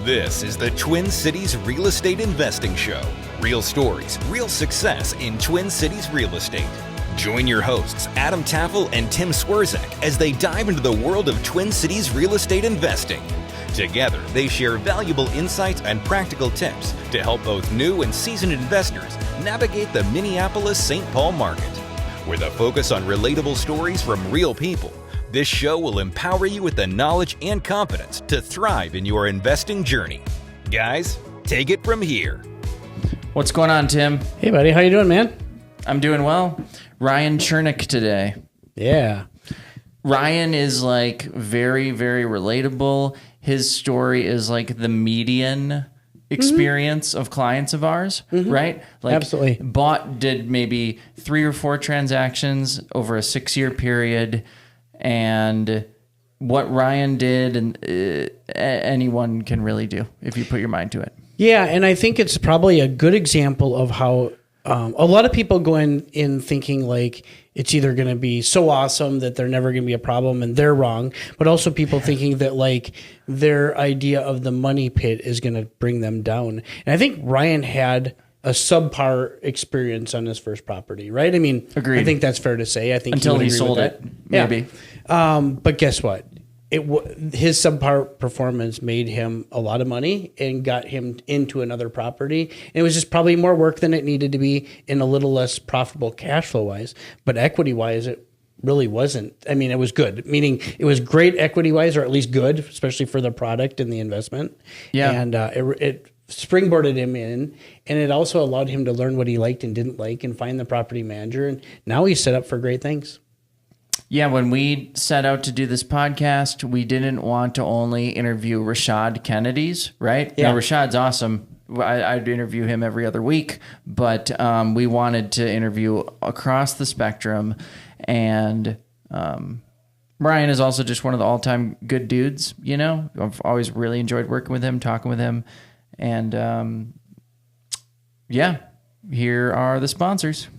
This is the Twin Cities Real Estate Investing Show. Real stories, real success in Twin Cities real estate. Join your hosts, Adam Tafel and Tim Swierczek, as they dive into the world of Twin Cities real estate investing. Together, they share valuable insights and practical tips to help both new and seasoned investors navigate the Minneapolis-St. Paul market. With a focus on relatable stories from real people, this show will empower you with the knowledge and confidence to thrive in your investing journey. Guys, take it from here. What's going on, Tim? Hey, buddy. How you doing, man? I'm doing well. Ryan Chernik today. Yeah. Ryan is like very, very relatable. His story is like the median experience of clients of ours, right? Like Absolutely. Did maybe 3 or 4 transactions over a 6-year period. And what Ryan did, and anyone can really do if you put your mind to it. Yeah, and I think it's probably a good example of how a lot of people go in thinking like it's either going to be so awesome that they're never going to be a problem, and they're wrong. But also people thinking that like their idea of the money pit is going to bring them down. And I think Ryan had a subpar experience on his first property, right? I mean, Agreed. I think that's fair to say. I think until he sold it, maybe. Yeah. But guess what? His subpar performance made him a lot of money and got him into another property. And it was just probably more work than it needed to be and a little less profitable cash flow wise. But equity wise, it really wasn't. I mean, it was good, meaning it was great equity wise, or at least good, especially for the product and the investment. Yeah. And it springboarded him in, and it also allowed him to learn what he liked and didn't like and find the property manager. And now he's set up for great things. Yeah, when we set out to do this podcast, we didn't want to only interview Rashad Kennedy's, right? Yeah. Now, Rashad's awesome. I'd interview him every other week, but we wanted to interview across the spectrum. And Ryan is also just one of the all-time good dudes, you know? I've always really enjoyed working with him, talking with him. And yeah, here are the sponsors.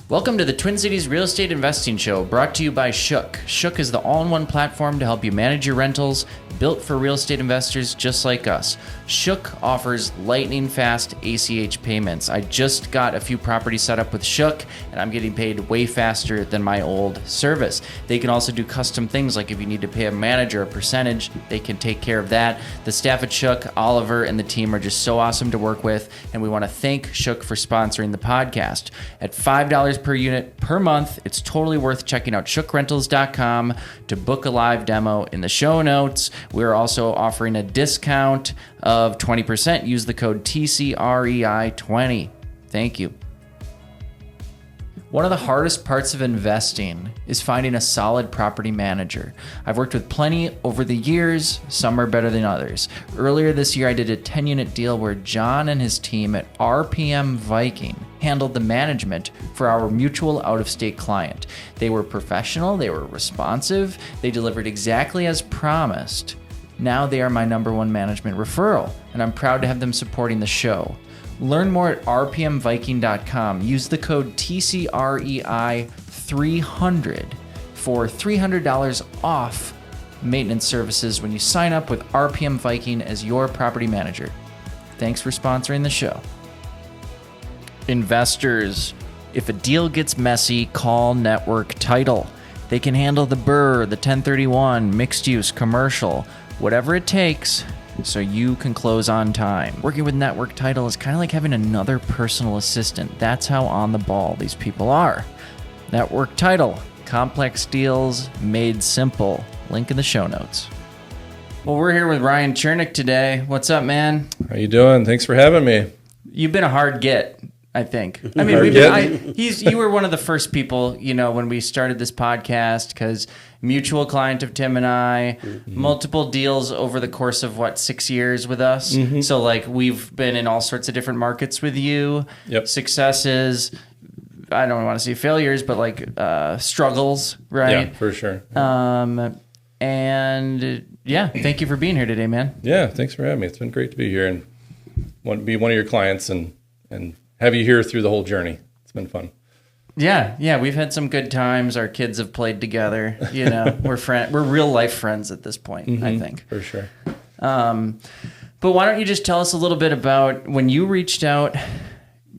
Welcome to the Twin Cities Real Estate Investing Show, brought to you by Shook. Shook is the all-in-one platform to help you manage your rentals, built for real estate investors just like us. Shook offers lightning-fast ACH payments. I just got a few properties set up with Shook, and I'm getting paid way faster than my old service. They can also do custom things, like if you need to pay a manager a percentage, they can take care of that. The staff at Shook, Oliver, and the team are just so awesome to work with, and we want to thank Shook for sponsoring the podcast. At $5 per unit per month, it's totally worth checking out shookrentals.com to book a live demo. In the show notes, we're also offering a discount of 20%. Use the code TCREI20. Thank you. One of the hardest parts of investing is finding a solid property manager. I've worked with plenty over the years. Some are better than others. Earlier this year, I did a 10-unit deal where John and his team at RPM Viking handled the management for our mutual out-of-state client. They were professional, they were responsive, they delivered exactly as promised. Now they are my #1 management referral, and I'm proud to have them supporting the show. Learn more at rpmviking.com. Use the code TCREI300 for $300 off maintenance services when you sign up with RPM Viking as your property manager. Thanks for sponsoring the show. Investors, if a deal gets messy, call Network Title. They can handle the BRRRR, the 1031, mixed use, commercial, whatever it takes, so you can close on time. Working with Network Title is kind of like having another personal assistant. That's how on the ball these people are. Network Title, complex deals made simple. Link in the show notes. Well, we're here with Ryan Chernik today. What's up, man? How you doing? Thanks for having me. You've been a hard get, I think. I mean, you were one of the first people, you know, when we started this podcast, because mutual client of Tim and I, multiple deals over the course of 6 years with us. So like we've been in all sorts of different markets with you. Yep. Successes, I don't want to say failures, but like struggles, right? Yeah, for sure. And yeah, thank you for being here today, man. Yeah, thanks for having me. It's been great to be here and want to be one of your clients and have you here through the whole journey. It's been fun. Yeah, we've had some good times. Our kids have played together. You know, we're real life friends at this point. I think for sure. But why don't you just tell us a little bit about when you reached out?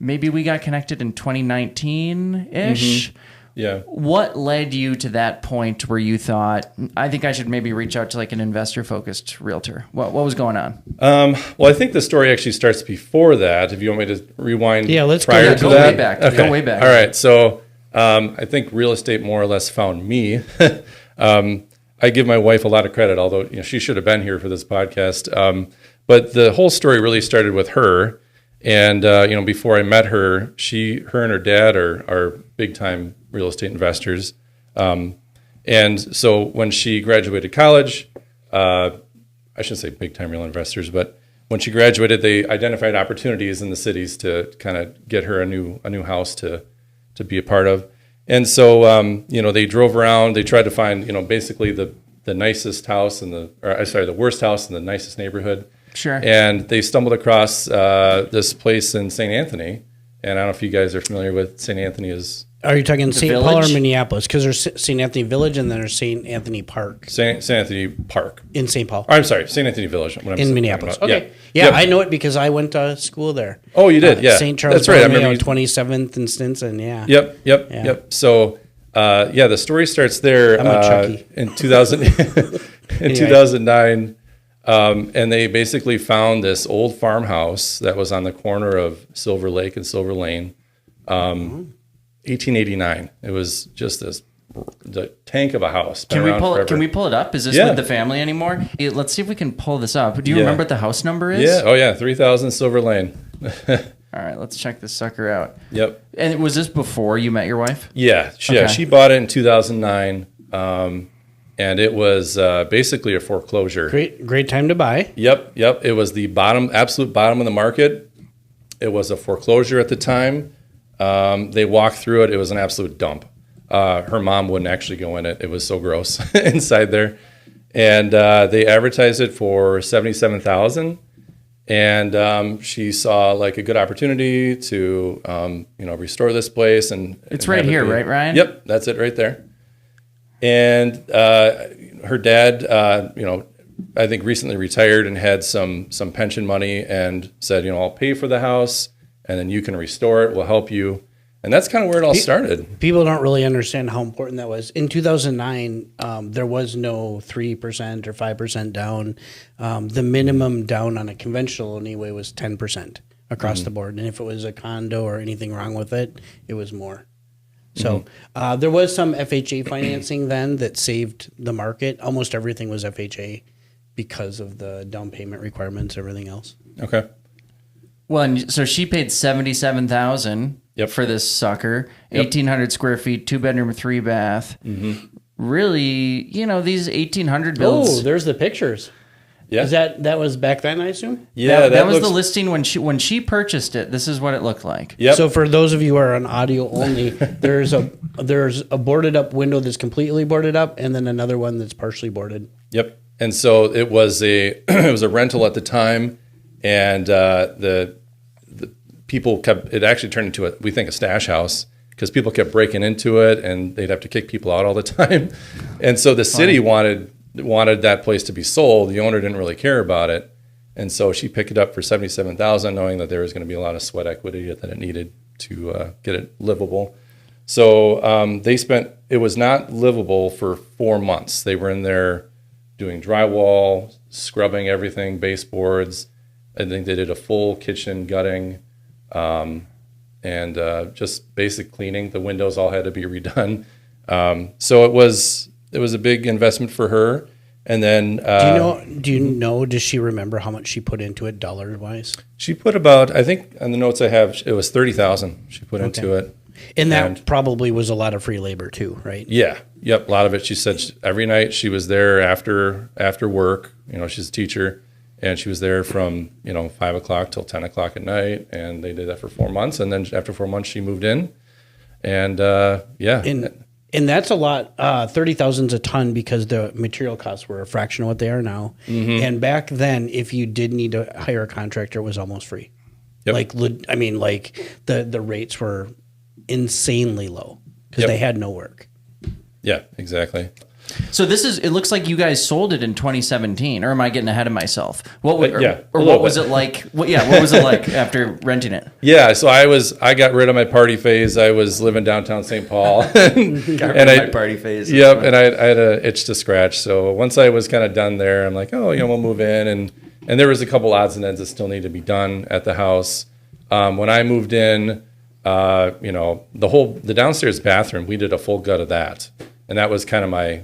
Maybe we got connected in 2019-ish. Yeah. What led you to that point where you thought, I think I should maybe reach out to like an investor-focused realtor? What was going on? Well, I think the story actually starts before that. If you want me to rewind let's prior to go that. way back. Okay. Go way back. All right. So I think real estate more or less found me. I give my wife a lot of credit, although she should have been here for this podcast. But the whole story really started with her. And, before I met her, her and her dad are big time real estate investors. And so when she graduated college, I shouldn't say big time real investors, but when she graduated, they identified opportunities in the cities to kind of get her a new house to be a part of. And so, they drove around, they tried to find, basically the nicest house the worst house in the nicest neighborhood. Sure. And they stumbled across this place in St. Anthony. And I don't know if you guys are familiar with St. Anthony is. Are you talking St. Paul or village? Minneapolis? Because there's St. Anthony Village and then there's St. Anthony Park St. Anthony Park. in St. Paul. Or, I'm sorry, St. Anthony Village. In Minneapolis. About. Okay. Yeah, I know it because I went to school there. Oh, you did? Yeah. St. Charles That's right. I Borromeo, remember 27th and Stinson, yeah. Yep. So, the story starts there I'm a Chucky. in 2000, in 2009. And they basically found this old farmhouse that was on the corner of Silver Lake and Silver Lane, 1889. It was just the tank of a house. Can we pull it up? Is this with the family anymore? Let's see if we can pull this up. Do you remember what the house number is? Yeah. Oh, yeah. 3000 Silver Lane. All right, let's check this sucker out. Yep. And was this before you met your wife? Yeah. She bought it in 2009. And it was basically a foreclosure. Great time to buy. Yep. It was the absolute bottom of the market. It was a foreclosure at the time. They walked through it. It was an absolute dump. Her mom wouldn't actually go in it. It was so gross inside there. And they advertised it for $77,000. And she saw like a good opportunity to restore this place. And it's right here, right, Ryan? Yep, that's it right there. And her dad, I think recently retired and had some pension money and said, I'll pay for the house and then you can restore it. We'll help you. And that's kind of where it all started. People don't really understand how important that was. In 2009, there was no 3% or 5% down. The minimum down on a conventional anyway was 10% across the board. And if it was a condo or anything wrong with it, it was more. So there was some FHA financing then that saved the market. Almost everything was FHA because of the down payment requirements, everything else. Okay. Well, and so she paid $77,000 for this sucker, 1,800 square feet, 2-bedroom, 3-bath. Mm-hmm. Really, these 1,800 builds. Oh, there's the pictures. Yeah. That was back then, I assume? Yeah, that was the listing when she purchased it. This is what it looked like. Yep. So for those of you who are on audio only, there's a boarded up window that's completely boarded up and then another one that's partially boarded. Yep. And so it was a rental at the time, and the people it actually turned into a stash house because people kept breaking into it and they'd have to kick people out all the time. And so the city wanted that place to be sold. The owner didn't really care about it. And so she picked it up for $77,000, knowing that there was going to be a lot of sweat equity that it needed to get it livable. So it was not livable for 4 months. They were in there doing drywall, scrubbing everything, baseboards. I think they did a full kitchen gutting, and just basic cleaning. The windows all had to be redone. So it was a big investment for her. And then does she remember how much she put into it dollar wise? She put about, I think on the notes I have, it was $30,000 she put into it. And that probably was a lot of free labor too, right? Yeah. Yep. A lot of it. She said every night she was there after work. She's a teacher, and she was there from 5 o'clock till 10 o'clock at night. And they did that for 4 months. And then after 4 months, she moved in. And And that's a lot. 30,000 is a ton because the material costs were a fraction of what they are now. Mm-hmm. And back then, if you did need to hire a contractor, it was almost free. Yep. The rates were insanely low because they had no work. Yeah, exactly. So it looks like you guys sold it in 2017, or am I getting ahead of myself? What was it like? What was it like after renting it? Yeah, so I got rid of my party phase. I was living downtown St. Paul. Got rid of my party phase. Yep, and I had an itch to scratch. So once I was kind of done there, I'm like, we'll move in. And there was a couple odds and ends that still need to be done at the house. When I moved in, the downstairs bathroom, we did a full gut of that. And that was kind of my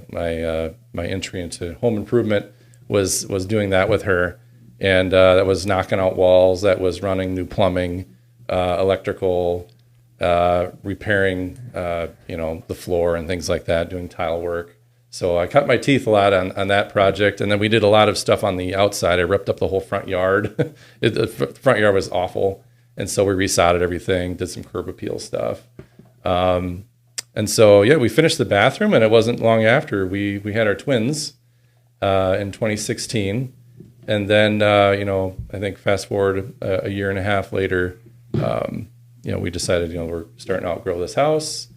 entry into home improvement was doing that with her, and that was knocking out walls, that was running new plumbing, electrical, repairing the floor and things like that, doing tile work. So I cut my teeth a lot on that project, and then we did a lot of stuff on the outside. I ripped up the whole front yard. The front yard was awful, and so we resodded everything, did some curb appeal stuff. And so, we finished the bathroom, and it wasn't long after we had our twins in 2016. And then, I think fast forward a year and a half later, we decided, we're starting to outgrow this house,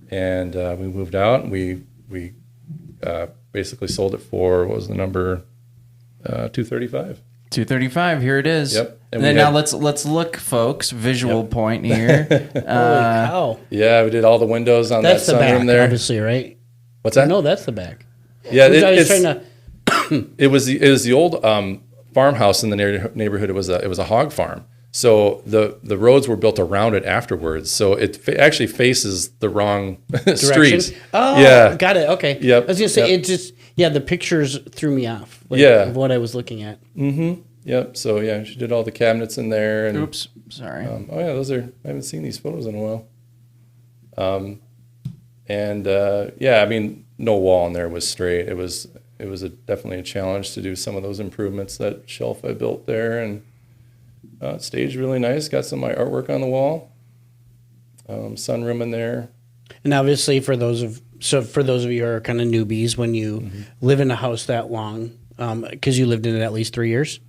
and we moved out, and we basically sold it for, what was the number, $235. $235. Here it is. Yep. And then now let's look, folks. Visual point here. Holy cow! Yeah, we did all the windows on That's that the back, sunroom there. obviously, right? What's that? No, that's the back. Yeah, It was the old farmhouse in the neighborhood. It was a hog farm. So the roads were built around it afterwards. So it actually faces the wrong street. Oh, yeah, got it. Okay. Yep. I was gonna say it just the pictures threw me off. Of what I was looking at. Mm-hmm. Yep. So she did all the cabinets in there. And, oops, sorry. Those are. I haven't seen these photos in a while. I mean, no wall in there was straight. It was definitely a challenge to do some of those improvements. That shelf I built there, and it staged really nice. Got some of my artwork on the wall. Sunroom in there. And obviously, for those of you who are kind of newbies, when you live in a house that long, because you lived in it at least 3 years.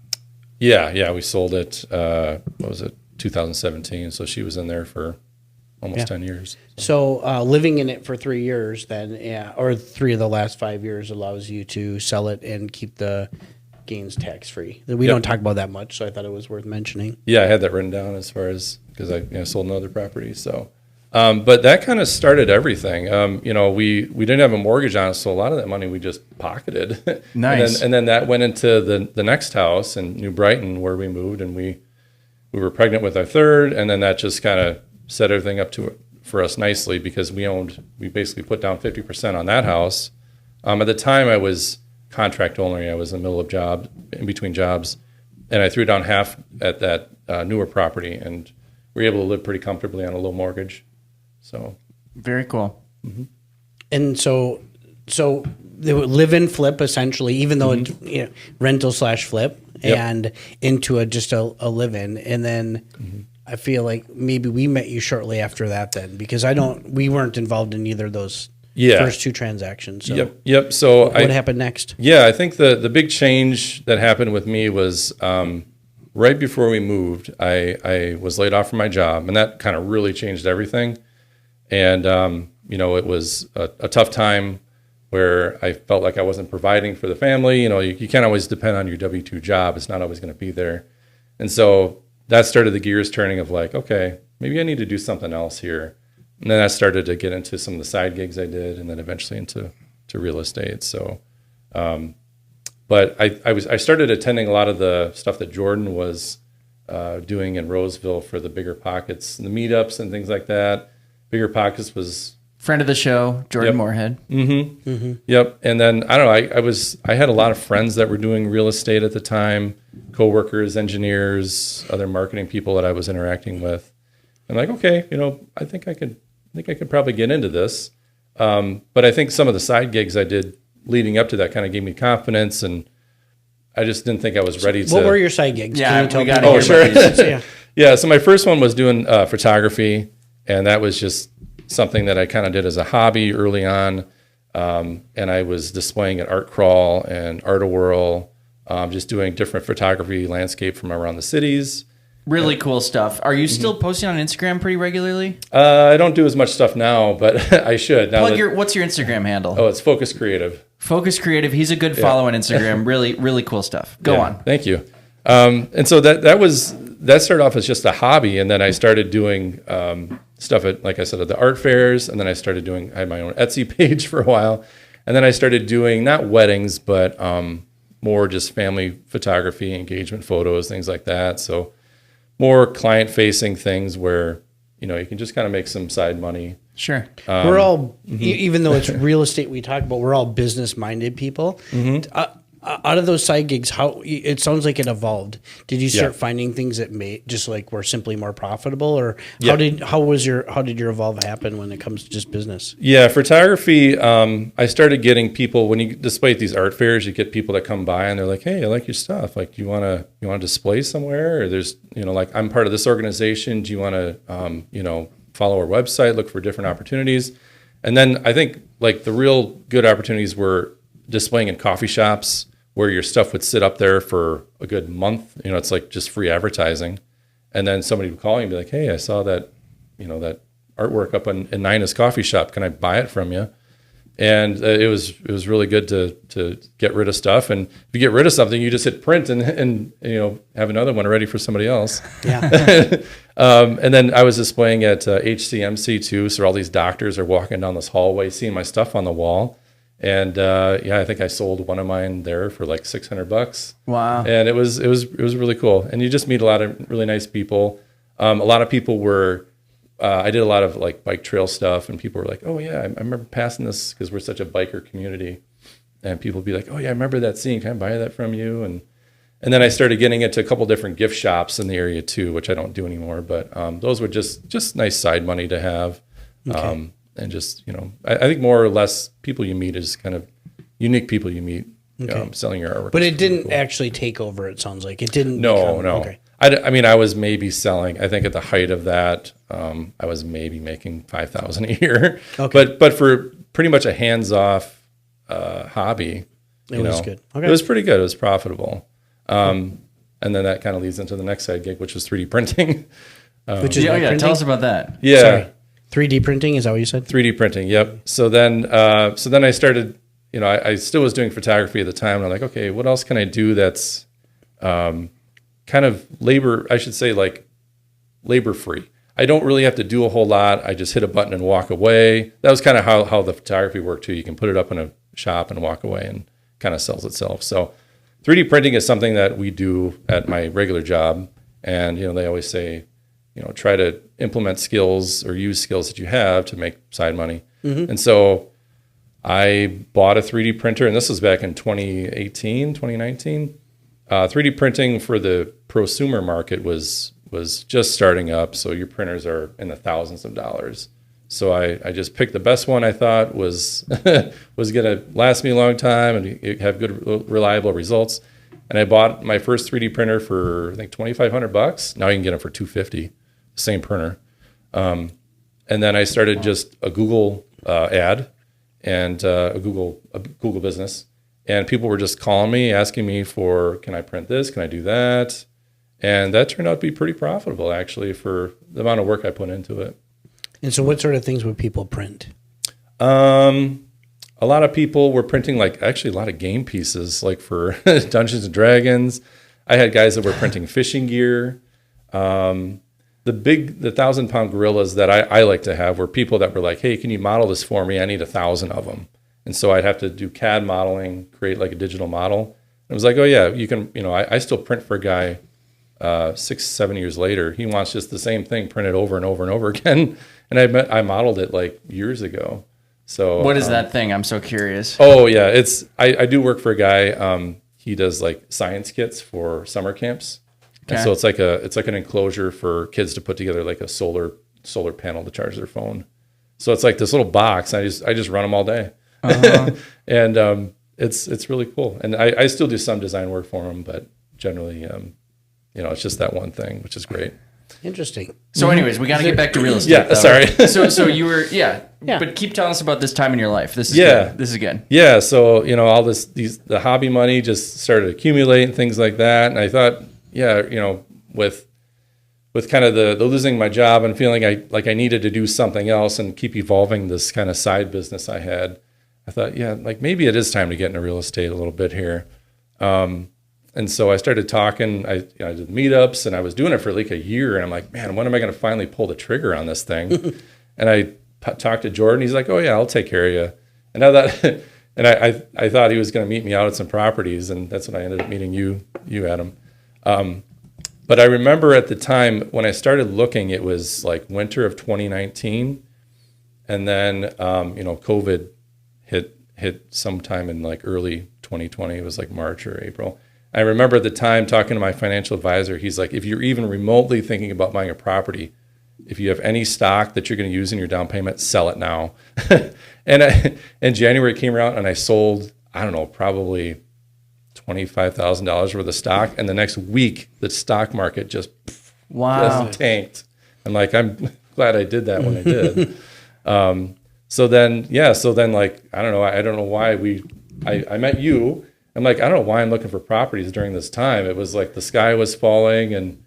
Yeah, we sold it. What was it? 2017. So she was in there for almost 10 years. So living in it for 3 years, then, or 3 of the last 5 years, allows you to sell it and keep the gains tax free. We don't talk about that much, so I thought it was worth mentioning. Yeah, I had that written down as far as because I sold another property. So, but that kind of started everything. We didn't have a mortgage on it, so a lot of that money we just pocketed. Nice. and then that went into the next house in New Brighton where we moved, and we were pregnant with our third, and then that just kind of set everything up for us nicely because we basically put down 50% on that house. At the time I was contract only. I was in the middle of in between jobs, and I threw down half at that newer property, and we were able to live pretty comfortably on a low mortgage. So very cool. Mm-hmm. And so they would live and flip essentially, even though it's rental / flip, and into just a live in, and then I feel like maybe we met you shortly after that then, because we weren't involved in either of those first 2 transactions. So Yep. So what happened next? Yeah, I think the big change that happened with me was right before we moved, I was laid off from my job, and that kind of really changed everything. And, it was a tough time where I felt like I wasn't providing for the family. You can't always depend on your W-2 job. It's not always going to be there. And so that started the gears turning of like, okay, maybe I need to do something else here. And then I started to get into some of the side gigs I did, and then eventually into real estate. So, but I started attending a lot of the stuff that Jordan was doing in Roseville for the Bigger Pockets, the meetups and things like that. Bigger Pockets was friend of the show, Jordan Moorhead. Mm-hmm. Mm-hmm. Yep. And then I don't know. I had a lot of friends that were doing real estate at the time, coworkers, engineers, other marketing people that I was interacting with. I'm like, okay, I think I could probably get into this. But I think some of the side gigs I did leading up to that kind of gave me confidence, and I just didn't think I was ready to. What were your side gigs? Yeah, Can you we got tell me? sure. Yeah. So my first one was doing photography, and that was just something that I kind of did as a hobby early on. And I was displaying at Art Crawl and Art Whirl, just doing different photography landscape from around the cities. Really cool stuff. Are you still posting on Instagram pretty regularly? I don't do as much stuff now, but I should. Now What's your Instagram handle? Oh, it's Focus Creative. Focus Creative. He's a good follow on Instagram. Really, really cool stuff. Go on. Thank you. And so that started off as just a hobby, and then I started doing stuff at, like I said, at the art fairs, and then I had my own Etsy page for a while, and then I started doing not weddings, but more just family photography, engagement photos, things like that. So more client-facing things where you can just kind of make some side money. Sure. We're all, even though it's real estate we talk about, we're all business-minded people. Out of those side gigs, how it sounds like it evolved. Did you start finding things that were simply more profitable, or how did your evolve happen when it comes to just business? Yeah, photography. I started getting people when you display at these art fairs. You get people that come by and they're like, "Hey, I like your stuff. Like, you want to display somewhere? Or there's like I'm part of this organization. Do you want to follow our website, look for different opportunities?" And then I think like the real good opportunities were displaying in coffee shops, where your stuff would sit up there for a good month. It's like just free advertising. And then somebody would call you and be like, "Hey, I saw that, that artwork up in Nina's coffee shop. Can I buy it from you?" And it was really good to get rid of stuff. And if you get rid of something, you just hit print and have another one ready for somebody else. Yeah. And then I was displaying at HCMC too. So all these doctors are walking down this hallway, seeing my stuff on the wall. And I think I sold one of mine there for like $600. Wow! And it was really cool. And you just meet a lot of really nice people. A lot of people were. I did a lot of like bike trail stuff, and people were like, "Oh yeah, I remember passing this," because we're such a biker community. And people would be like, "Oh yeah, I remember that scene. Can I buy that from you?" And then I started getting into a couple different gift shops in the area too, which I don't do anymore. But those were just nice side money to have. Okay. And just, I think more or less people you meet is kind of unique people you meet selling your artwork. But it didn't actually take over, it sounds like. It didn't. No. Okay. I was maybe selling, I think at the height of that, I was maybe making $5,000 a year. Okay. But for pretty much a hands-off hobby, it was good. Okay. It was pretty good. It was profitable. And then that kind of leads into the next side gig, which was 3D printing. Which is tell us about that. Yeah. Sorry. 3D printing, is that what you said? 3D printing, yep. So then I started, I still was doing photography at the time, and I'm like, okay, what else can I do that's kind of labor-free? I don't really have to do a whole lot. I just hit a button and walk away. That was kind of how the photography worked too. You can put it up in a shop and walk away, and kind of sells itself. So 3D printing is something that we do at my regular job, and they always say, try to implement skills or use skills that you have to make side money. Mm-hmm. And so I bought a 3D printer, and this was back in 2019. 3D printing for the prosumer market was just starting up. So your printers are in the thousands of dollars. So I just picked the best one I thought was going to last me a long time and have good, reliable results. And I bought my first 3D printer for, I think, $2,500. Now you can get them for $250. Same printer. And then I started just a Google ad and a Google business. And people were just calling me, asking me for, can I print this? Can I do that? And that turned out to be pretty profitable, actually, for the amount of work I put into it. And so what sort of things would people print? A lot of people were printing, a lot of game pieces, like for Dungeons and Dragons. I had guys that were printing fishing gear. The 1,000-pound gorillas that I like to have were people that were like, "Hey, can you model this for me? I need 1,000 of them." And so I'd have to do CAD modeling, create like a digital model. And it was like, "Oh yeah, you can." I still print for a guy 6-7 years later. He wants just the same thing printed over and over and over again. And I modeled it like years ago. So what is that thing? I'm so curious. Oh yeah, I do work for a guy. He does like science kits for summer camps. Okay. And so it's like an enclosure for kids to put together like a solar panel to charge their phone. So it's like this little box. I just run them all day, and it's really cool. And I still do some design work for them, but generally, it's just that one thing, which is great. Interesting. So, anyways, we got to get back to real estate. Yeah, sorry. So you were but keep telling us about this time in your life. This is good. This is good. Yeah. So all the hobby money just started accumulating and things like that, and I thought. Yeah, with kind of the losing my job and feeling I needed to do something else and keep evolving this kind of side business I had, I thought, yeah, like maybe it is time to get into real estate a little bit here. And so I started talking. I did meetups, and I was doing it for like a year. And I'm like, man, when am I going to finally pull the trigger on this thing? And I talked to Jordan. He's like, oh yeah, I'll take care of you. And I thought, and I thought he was going to meet me out at some properties, and that's when I ended up meeting you, Adam. But I remember at the time when I started looking, it was like winter of 2019, and then COVID hit sometime in like early 2020. It was like March or April. I remember at the time talking to my financial advisor. He's like, if you're even remotely thinking about buying a property, if you have any stock that you're going to use in your down payment, sell it now. And January came around, and I sold, I don't know, probably $25,000 worth of stock. And the next week, the stock market just tanked. I'm like, I'm glad I did that when I did. So then like, I don't know why I met you. I'm like, I don't know why I'm looking for properties during this time. It was like the sky was falling, and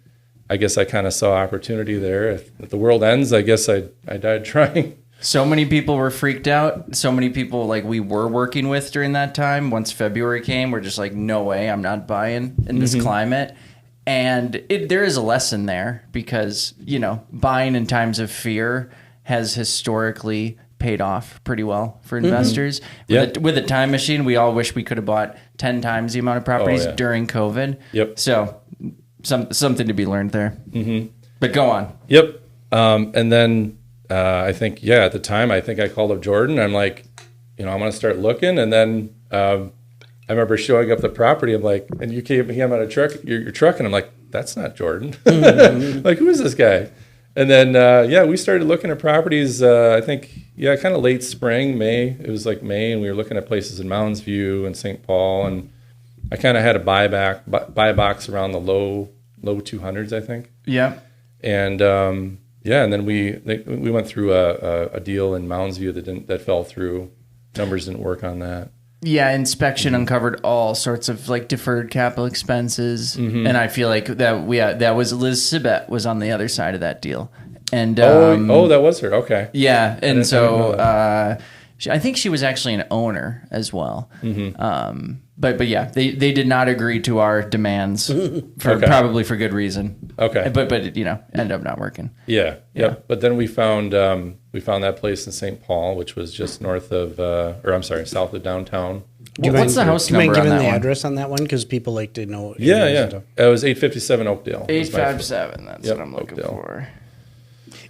I guess I kind of saw opportunity there. If the world ends, I guess I died trying. So many people were freaked out. So many people like we were working with during that time. Once February came, we're just like, no way, I'm not buying in this climate. And there is a lesson there because, buying in times of fear has historically paid off pretty well for investors. With a time machine, we all wish we could have bought 10 times the amount of properties during COVID. Yep. So something to be learned there. Mm-hmm. But go on. Yep. And then I think, at the time, I think I called up Jordan. I'm like, I'm going to start looking. And then I remember showing up the property. I'm like, and you came out of your truck. And I'm like, that's not Jordan. Like, who is this guy? And then, we started looking at properties, I think, kind of late spring, May. It was like May, and we were looking at places in Mounds View and St. Paul. And I kind of had a buy box around the low 200s, I think. Yeah. And, and then we went through a deal in Mounds View that fell through. Numbers didn't work on that. Yeah, inspection uncovered all sorts of like deferred capital expenses, and I feel like that was Liz Sibet was on the other side of that deal, and that was her. Okay, yeah, and so I think she was actually an owner as well. But yeah, they did not agree to our demands probably for good reason. Okay, but it ended up not working. Yeah. But then we found that place in St. Paul, which was just south of downtown. What's the house number on that one? The address on that one because people like to know. Yeah. It was 857 Oakdale. 857. That's what I'm looking for.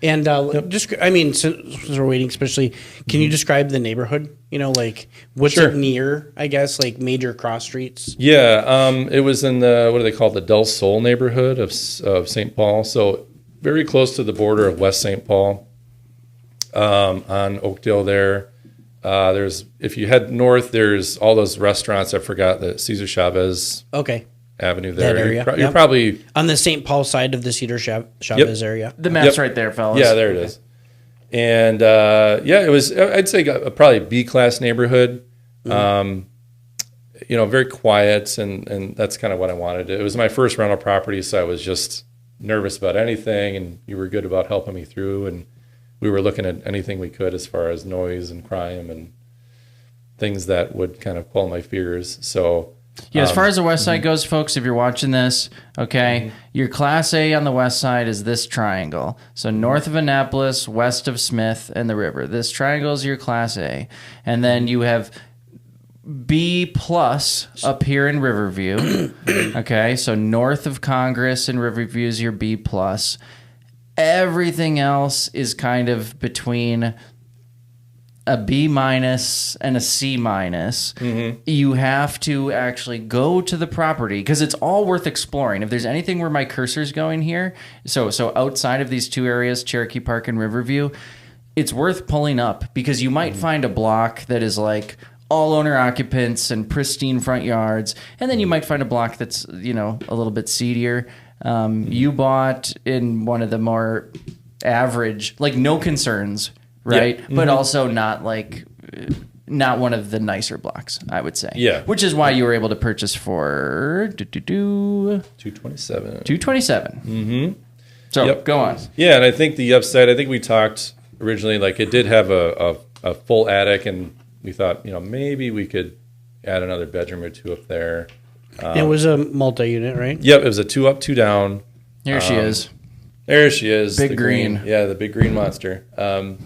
And since we're waiting, especially, can you describe the neighborhood? What's it near? I guess like major cross streets. Yeah, it was in the what do they call it, the Del Sol neighborhood of St. Paul. So very close to the border of West St. Paul, on Oakdale. There, if you head north, there's all those restaurants. I forgot the Cesar Chavez. Okay. Avenue there. That area. You're probably on the St. Paul side of the Cedar Chavez area. The map's right there, fellas. Yeah, there it is. And it was, I'd say, probably B-class neighborhood. Very quiet, and that's kind of what I wanted. It was my first rental property, so I was just nervous about anything, and you were good about helping me through, and we were looking at anything we could as far as noise and crime and things that would kind of quell my fears. So. Yeah, as far as the west side goes, folks, if you're watching this, your Class A on the west side is this triangle. So north of Annapolis, west of Smith, and the river. This triangle is your Class A. And then you have B plus up here in Riverview. So north of Congress and Riverview is your B plus. Everything else is kind of between a B minus and a C minus. You have to actually go to the property because it's all worth exploring. If there's anything where my cursor's going here, so outside of these two areas, Cherokee Park and Riverview, it's worth pulling up because you might find a block that is like all owner occupants and pristine front yards, and then you might find a block that's a little bit seedier. You bought in one of the more average, like no concerns. Right, but also not one of the nicer blocks, I would say. Yeah, which is why you were able to purchase for $227. $227. So go on. Yeah, and I think the upside. I think we talked originally, like it did have a full attic and we thought, maybe we could add another bedroom or two up there. It was a multi-unit, right? Yep, it was a 2 up, 2 down. Here she is. There she is. Big the green. Yeah, the big green monster. And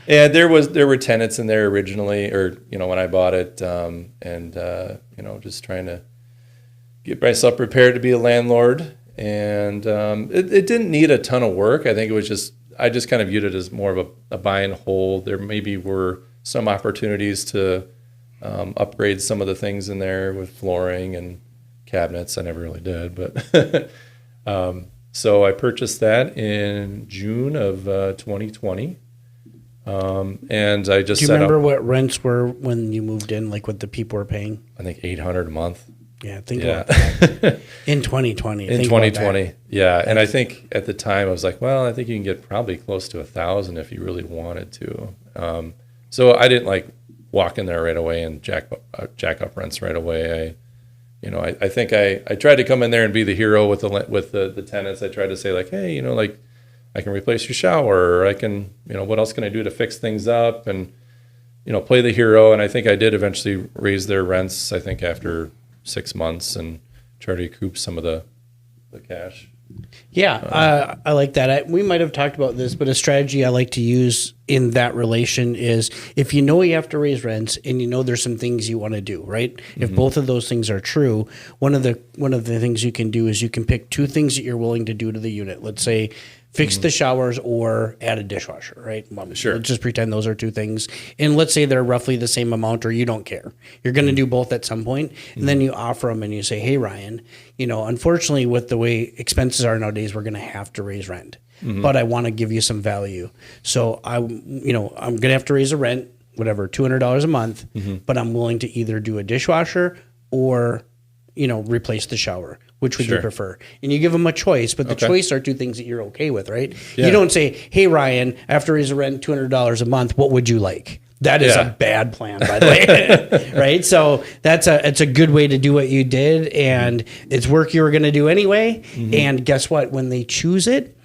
there were tenants in there originally, or when I bought it, just trying to get myself prepared to be a landlord. And it didn't need a ton of work. I think it was I just kind of viewed it as more of a buy and hold. There maybe were some opportunities to upgrade some of the things in there with flooring and cabinets. I never really did, but so I purchased that in June of 2020. And I just do you remember what rents were when you moved in, like what the people were paying? I think $800 a month. Yeah, think about that. In 2020. In 2020, yeah. And I think at the time I was like, well, I think you can get probably close to $1,000 if you really wanted to. So I didn't walk in there right away and jack up rents right away. I think I tried to come in there and be the hero with the tenants. I tried to say hey, I can replace your shower, or I can, what else can I do to fix things up, and play the hero. And I think I did eventually raise their rents, I think after 6 months, and try to recoup some of the cash. Yeah, I like that. We might have talked about this, but a strategy I like to use in that relation is if you know you have to raise rents and there's some things you want to do, right? Mm-hmm. If both of those things are true, one of the things you can do is you can pick 2 things that you're willing to do to the unit. Let's say fix the showers or add a dishwasher, right? Sure. Let's just pretend those are 2 things. And let's say they're roughly the same amount, or you don't care. You're going to do both at some point. And then you offer them and you say, hey, Ryan, unfortunately with the way expenses are nowadays, we're going to have to raise rent. Mm-hmm. But I want to give you some value. So I'm going to have to raise a rent, whatever, $200 a month, but I'm willing to either do a dishwasher or replace the shower. Which would you prefer? And you give them a choice, but the choice are 2 things that you're okay with, right? Yeah. You don't say, hey, Ryan, after raise a rent $200 a month, what would you like? That is a bad plan, by the way, right? So it's a good way to do what you did, and it's work you were going to do anyway. Mm-hmm. And guess what? When they choose it,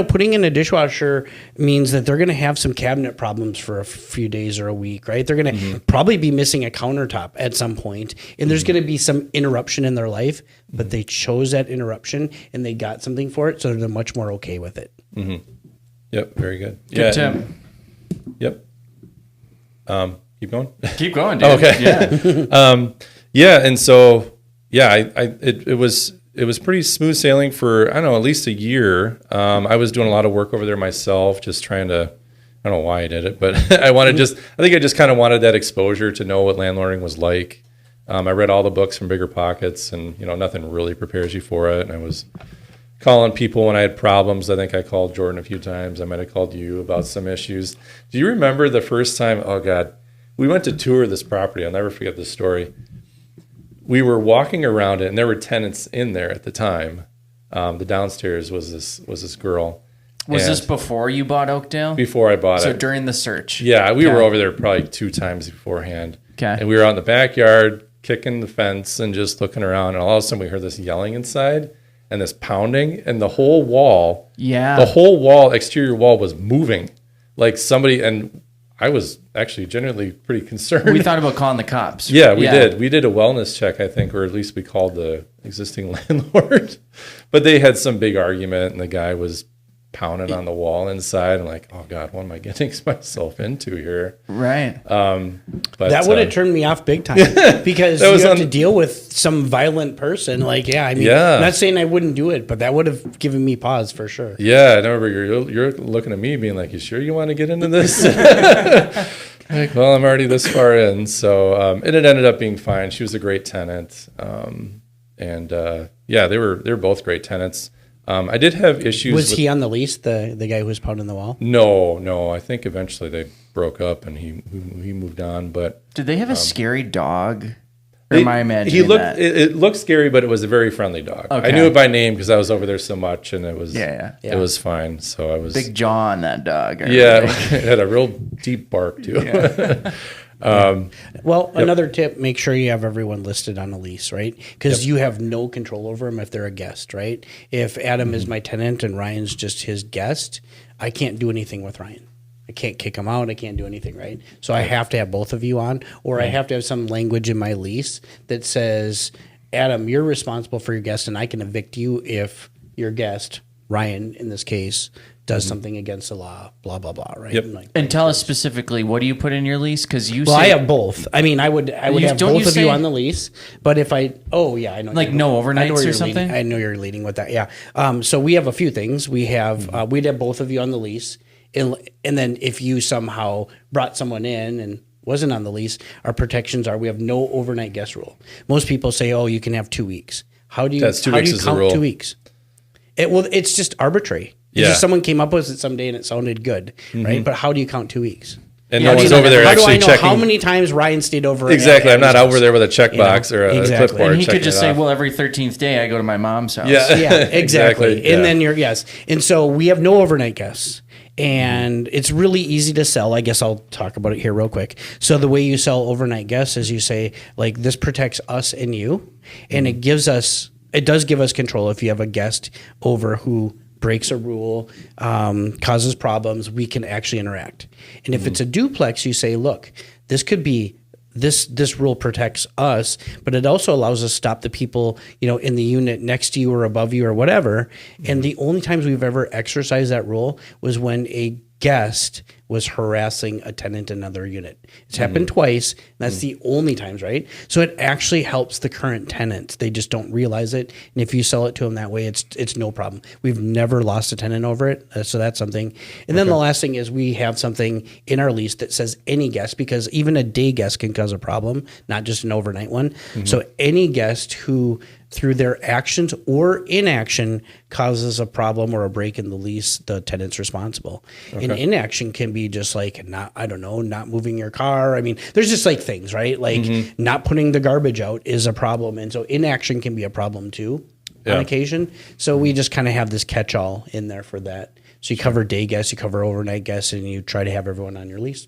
putting in a dishwasher means that they're going to have some cabinet problems for a few days or a week, right? They're going to probably be missing a countertop at some point, and there's going to be some interruption in their life, but they chose that interruption and they got something for it, so they're much more okay with it. Mm-hmm. Yep, very good. Good tip. Yep. Keep going? Keep going, dude. Okay. Yeah. And so, it was pretty smooth sailing for, I don't know, at least a year. I was doing a lot of work over there myself, just trying to, I don't know why I did it, but I think I just kind of wanted that exposure to know what landlording was like. I read all the books from Bigger Pockets, and, nothing really prepares you for it. And I was calling people when I had problems. I think I called Jordan a few times. I might have called you about some issues. Do you remember the first time? Oh God, we went to tour this property. I'll never forget this story. We were walking around it, and there were tenants in there at the time. The downstairs was this girl. Was this before you bought Oakdale? Before I bought it. So during the search? Yeah, we were over there probably 2 times beforehand. Okay. And we were out in the backyard, kicking the fence and just looking around, and all of a sudden we heard this yelling inside and this pounding, and the whole wall, exterior wall was moving like somebody, and I was actually genuinely pretty concerned. We thought about calling the cops. Yeah, we did. We did a wellness check, I think, or at least we called the existing landlord. But they had some big argument, and the guy was pounding on the wall inside. I'm like, oh God, what am I getting myself into here? Right. But that would have turned me off big time because you have to deal with some violent person. I'm not saying I wouldn't do it, but that would have given me pause for sure. Yeah, I remember you're looking at me being like, you sure you want to get into this? Like, well, I'm already this far in. So it ended up being fine. She was a great tenant. They were both great tenants. I did have issues. Was he on the lease, the guy who was pounding the wall? No. I think eventually they broke up and he moved on. But did they have a scary dog? Or am I imagining that? It looked scary, but it was a very friendly dog. Okay. I knew it by name because I was over there so much, and it was it was fine. So I was big jaw on that dog. It had a real deep bark too. Yeah. Another tip, make sure you have everyone listed on a lease, right? Because you have no control over them if they're a guest, right? If Adam is my tenant and Ryan's just his guest, I can't do anything with Ryan. I can't kick them out. I can't do anything, right? So I have to have both of you on, or I have to have some language in my lease that says, Adam, you're responsible for your guest, and I can evict you if your guest, Ryan in this case, does something against the law, blah, blah, blah, right? Yep. And tell us specifically, what do you put in your lease? Because you I say, have both. I mean, I would have both of you on the lease, but if I I know. Like no overnights or something? I know you're leading with that, yeah. So we have a few things. We have, we'd have both of you on the lease, and then if you somehow brought someone in and wasn't on the lease, our protections are we have no overnight guest rule. Most people say, you can have 2 weeks. How do you count 2 weeks? It's just arbitrary. It's just someone came up with it someday and it sounded good, right? But how do you count 2 weeks? And no one's over there actually checking. How do I know how many times Ryan stayed over? Exactly. I'm not over there with a checkbox or a clipboard. And he could just say, well, every 13th day I go to my mom's house. Yeah, exactly. And then and so we have no overnight guests. And it's really easy to sell. I guess I'll talk about it here real quick. So the way you sell overnight guests is you say, like, this protects us and you, and it does give us control. If you have a guest over who breaks a rule, causes problems, we can actually interact. And if it's a duplex, you say, look, this could be this rule protects us, but it also allows us to stop the people, in the unit next to you or above you or whatever. And the only times we've ever exercised that rule was when a guest was harassing a tenant in another unit. It's happened twice. And that's the only times, right? So it actually helps the current tenants. They just don't realize it. And if you sell it to them that way, it's no problem. We've never lost a tenant over it. So that's something. And then the last thing is we have something in our lease that says any guest, because even a day guest can cause a problem, not just an overnight one. So any guest who through their actions or inaction causes a problem or a break in the lease, the tenant's responsible. And inaction can be just like not moving your car. I mean, there's just like things, right? Like not putting the garbage out is a problem. And so inaction can be a problem too on occasion. So we just kind of have this catch-all in there for that. So you cover day guests, you cover overnight guests, and you try to have everyone on your lease.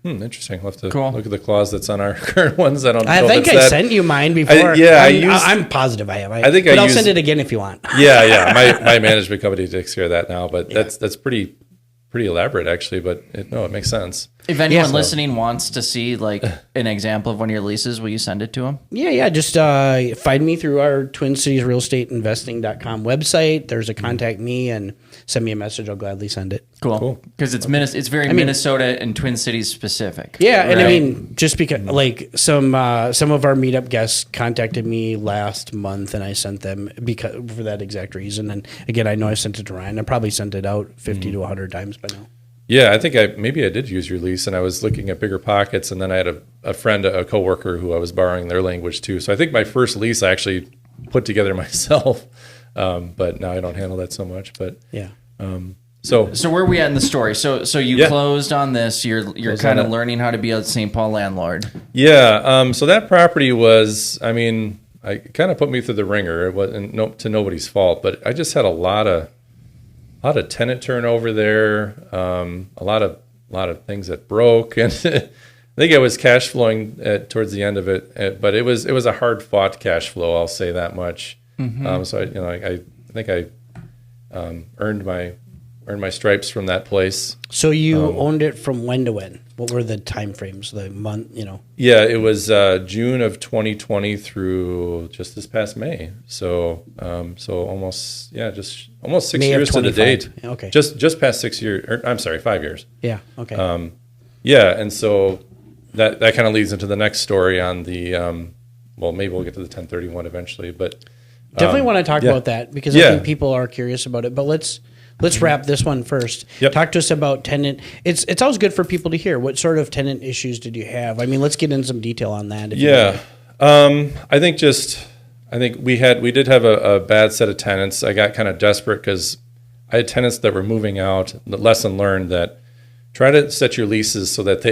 Interesting. We'll have to look at the clause that's on our current ones. I think I sent you mine before. I'm positive I have. I'll send it again if you want. My management company takes care of that now, but that's pretty elaborate actually. But it makes sense. If anyone listening wants to see like an example of one of your leases, will you send it to them? Yeah. Just find me through our Twin Cities Real Estate Investing.com website. There's a contact me and send me a message. I'll gladly send it. Cool. Because it's very Minnesota and Twin Cities specific. Yeah, and I mean, just because like some of our meetup guests contacted me last month, and I sent them for that exact reason. And again, I know I sent it to Ryan. I probably sent it out 50 to 100 times by now. Yeah, I think maybe I did use your lease, and I was looking at Bigger Pockets, and then I had a friend, a coworker, who I was borrowing their language too. So I think my first lease I actually put together myself, but now I don't handle that so much. But yeah. So where are we at in the story? So you closed on this. You're kind of learning how to be a St. Paul landlord. Yeah. So that property was, I kind of put me through the ringer. It wasn't to nobody's fault, but I just had a lot of tenant turnover there. A lot of things that broke, and I think I was cash flowing towards the end of it, but it was a hard fought cash flow. I'll say that much. So I think I earned my stripes from that place. So you owned it from when to when? What were the time frames? The month, Yeah, it was June of 2020 through just this past May. So almost 6 May years to the date. Okay. Just past 6 years. Or, I'm sorry, 5 years. Yeah. Okay. And so that kind of leads into the next story on the. Maybe we'll get to the 1031 eventually, but definitely want to talk about that because I think people are curious about it. But let's wrap this one first. Yep. Talk to us about tenant. It's always good for people to hear. What sort of tenant issues did you have? I mean, let's get into some detail on that. I think we did have a bad set of tenants. I got kind of desperate because I had tenants that were moving out. The lesson learned that try to set your leases so that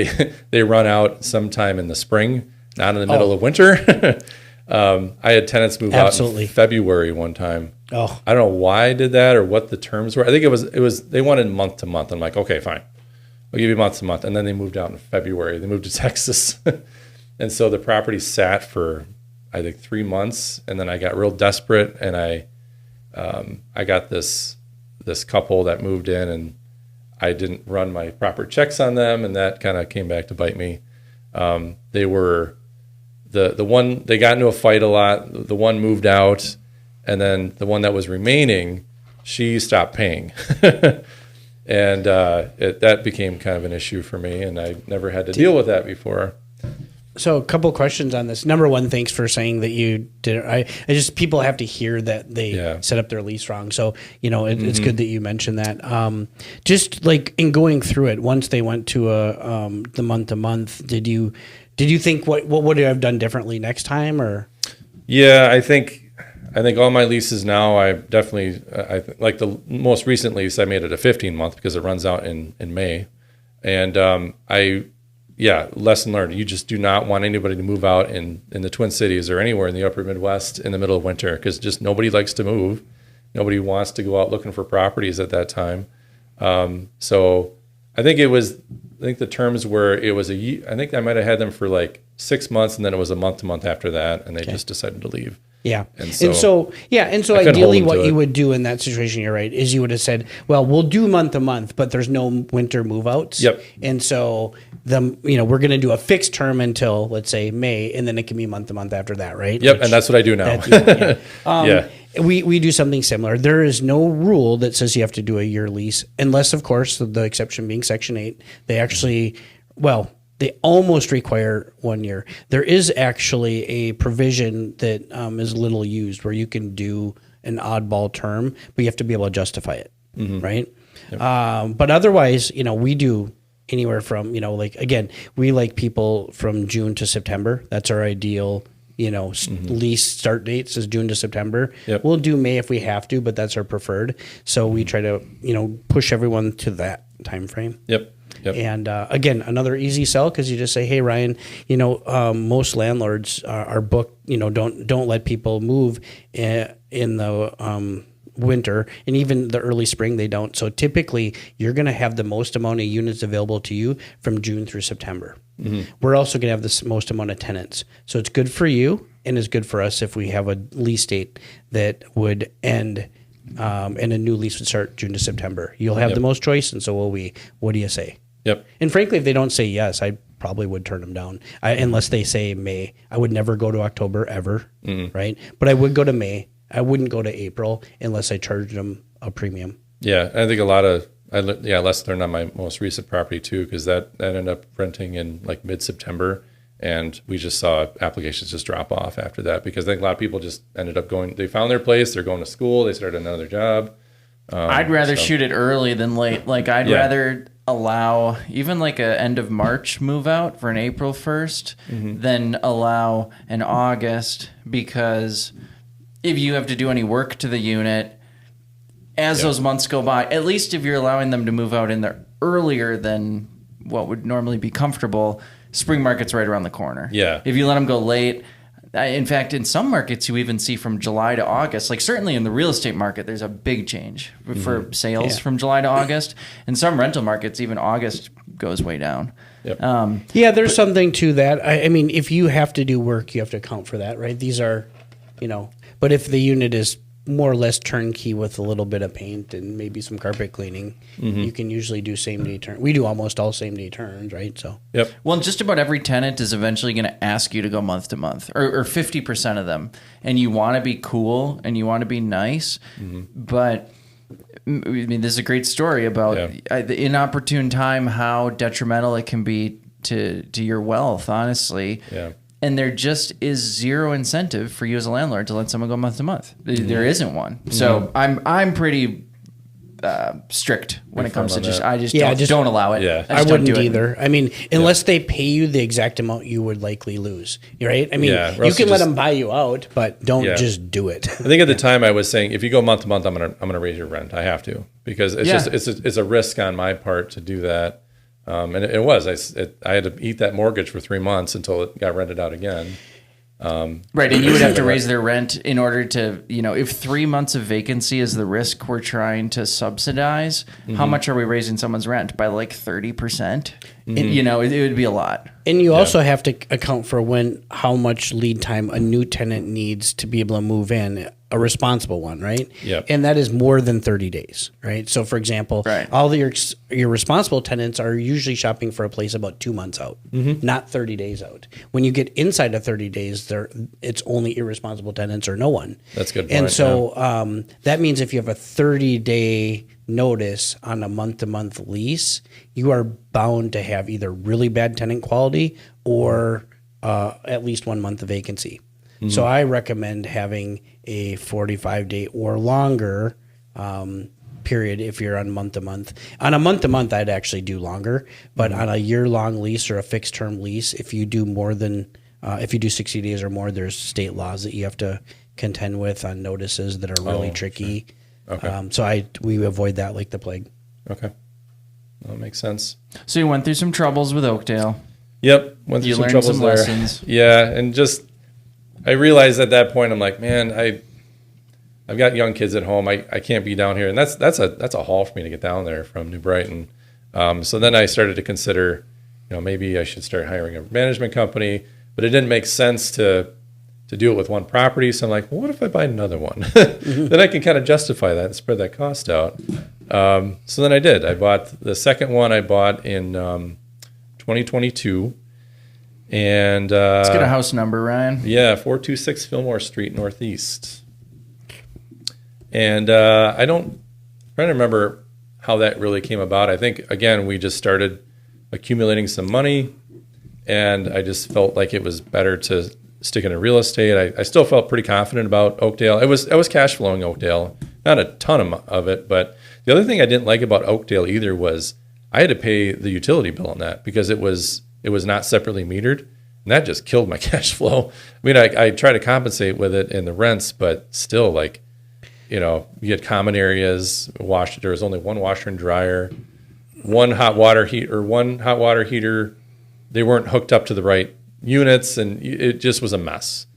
they run out sometime in the spring, not in the middle of winter. I had tenants move out in February one time. Oh, I don't know why I did that or what the terms were. I think it was they wanted month to month. I'm like, okay, fine, I'll give you month to month. And then they moved out in February. They moved to Texas, and so the property sat for I think 3 months. And then I got real desperate, and I got this couple that moved in, and I didn't run my proper checks on them, and that kind of came back to bite me. They were the one, they got into a fight a lot. The one moved out, and then the one that was remaining, she stopped paying. And that became kind of an issue for me, and I never had to deal with that before. So a couple questions on this. Number one, thanks for saying that you did it. I just, people have to hear that they set up their lease wrong. So, it's good that you mentioned that. Just like in going through it, once they went to the month to month, did you think what would you have done differently next time, or? Yeah, I think all my leases now, I definitely, like the most recent lease, I made it a 15-month because it runs out in May. And lesson learned. You just do not want anybody to move out in the Twin Cities or anywhere in the upper Midwest in the middle of winter, because just nobody likes to move. Nobody wants to go out looking for properties at that time. So I think the terms were, I think I might have had them for like 6 months, and then it was a month to month after that, and they just decided to leave. Yeah. And so ideally what you would do in that situation, you're right, is you would have said, well, we'll do month to month, but there's no winter move outs. Yep. And so we're going to do a fixed term until, let's say, May, and then it can be month to month after that, right? Yep. And that's what I do now. We do something similar. There is no rule that says you have to do a year lease, unless, of course, the exception being Section 8. They actually, they almost require 1 year. There is actually a provision that is little used where you can do an oddball term, but you have to be able to justify it, right? Yep. But otherwise, we do anywhere from, we like people from June to September. That's our ideal, lease start dates is June to September. Yep. We'll do May if we have to, but that's our preferred. So we try to, push everyone to that time frame. Yep. And again, another easy sell, because you just say, "Hey, Ryan, most landlords are booked. Don't let people move in the winter, and even the early spring they don't. So typically, you're going to have the most amount of units available to you from June through September. We're also going to have the most amount of tenants. So it's good for you, and it's good for us if we have a lease date that would end." And a new lease would start June to September. You'll have the most choice, and so will we. What do you say? Yep. And frankly, if they don't say yes, I probably would turn them down. Unless they say May. I would never go to October ever, right? But I would go to May. I wouldn't go to April unless I charged them a premium. Yeah, I think a lot of less learned on my most recent property too, because that ended up renting in like mid-September. And we just saw applications just drop off after that, because I think a lot of people just ended up they found their place, they're going to school, they started another job. I'd rather shoot it early than late. Like, I'd rather allow even like a end of March move out for an April 1st than allow an August, because if you have to do any work to the unit, as those months go by, at least if you're allowing them to move out in there earlier than what would normally be comfortable, spring market's right around the corner. Yeah. If you let them go late, in fact, in some markets, you even see from July to August. Like, certainly in the real estate market, there's a big change for sales from July to August. In some rental markets, even August goes way down. Yep. There's something to that. I mean, if you have to do work, you have to account for that, right? These are, but if the unit is more or less turnkey with a little bit of paint and maybe some carpet cleaning, you can usually do same-day turn. We do almost all same-day turns, right? So Well, just about every tenant is eventually going to ask you to go month to month, or 50% of them. And you want to be cool and you want to be nice, but I mean, this is a great story about the inopportune time, how detrimental it can be to your wealth, honestly. Yeah. And there just is zero incentive for you as a landlord to let someone go month to month. There isn't one. So I'm pretty strict when it comes to don't allow it. Yeah. I wouldn't either. I mean, unless they pay you the exact amount you would likely lose, right? I mean, you can let them buy you out, but don't just do it. I think at the time I was saying, if you go month to month, I'm gonna raise your rent. I have to, because it's a risk on my part to do that. And it was. I had to eat that mortgage for 3 months until it got rented out again. Right, and you would have to raise their rent in order to, if 3 months of vacancy is the risk we're trying to subsidize, how much are we raising someone's rent? By like 30%? It would be a lot. And you also have to account for how much lead time a new tenant needs to be able to move in. a responsible one, right? Yep. And that is more than 30 days, right? So, for example, Right. all your responsible tenants are usually shopping for a place about 2 months out, not 30 days out. When you get inside of 30 days, it's only irresponsible tenants or no one. That's a good And point, so that means if you have a 30-day notice on a month-to-month lease, you are bound to have either really bad tenant quality or at least 1 month of vacancy. So I recommend having a 45-day or longer period if you're on month-to-month. On a month-to-month, I'd actually do longer. But on a year-long lease or a fixed-term lease, if you do more than if you do 60 days or more, there's state laws that you have to contend with on notices that are really tricky. Sure. Okay. So we avoid that like the plague. Okay. That makes sense. So you went through some troubles with Oakdale. Yep. Went through You some learned troubles some there. lessons. Yeah. And just, I realized at that point, I'm like, man, I've got young kids at home. I can't be down here. And that's a haul for me to get down there from New Brighton. So then I started to consider, maybe I should start hiring a management company, but it didn't make sense to do it with one property. So I'm like, well, what if I buy another one? Then I can kind of justify that and spread that cost out. So then I did. I bought the second one I bought in 2022. And Let's get a house number, Ryan. yeah, 426 Fillmore Street, Northeast. And I'm trying to remember how that really came about. I think, again, we just started accumulating some money, and I just felt like it was better to stick into real estate. I still felt pretty confident about Oakdale. I was cash flowing Oakdale, not a ton of it, but the other thing I didn't like about Oakdale either was I had to pay the utility bill on that because it was not separately metered, and that just killed my cash flow. I mean, I try to compensate with it in the rents, but still, like, you had common areas. There was only one washer and dryer, one hot water heater. They weren't hooked up to the right units, and it just was a mess.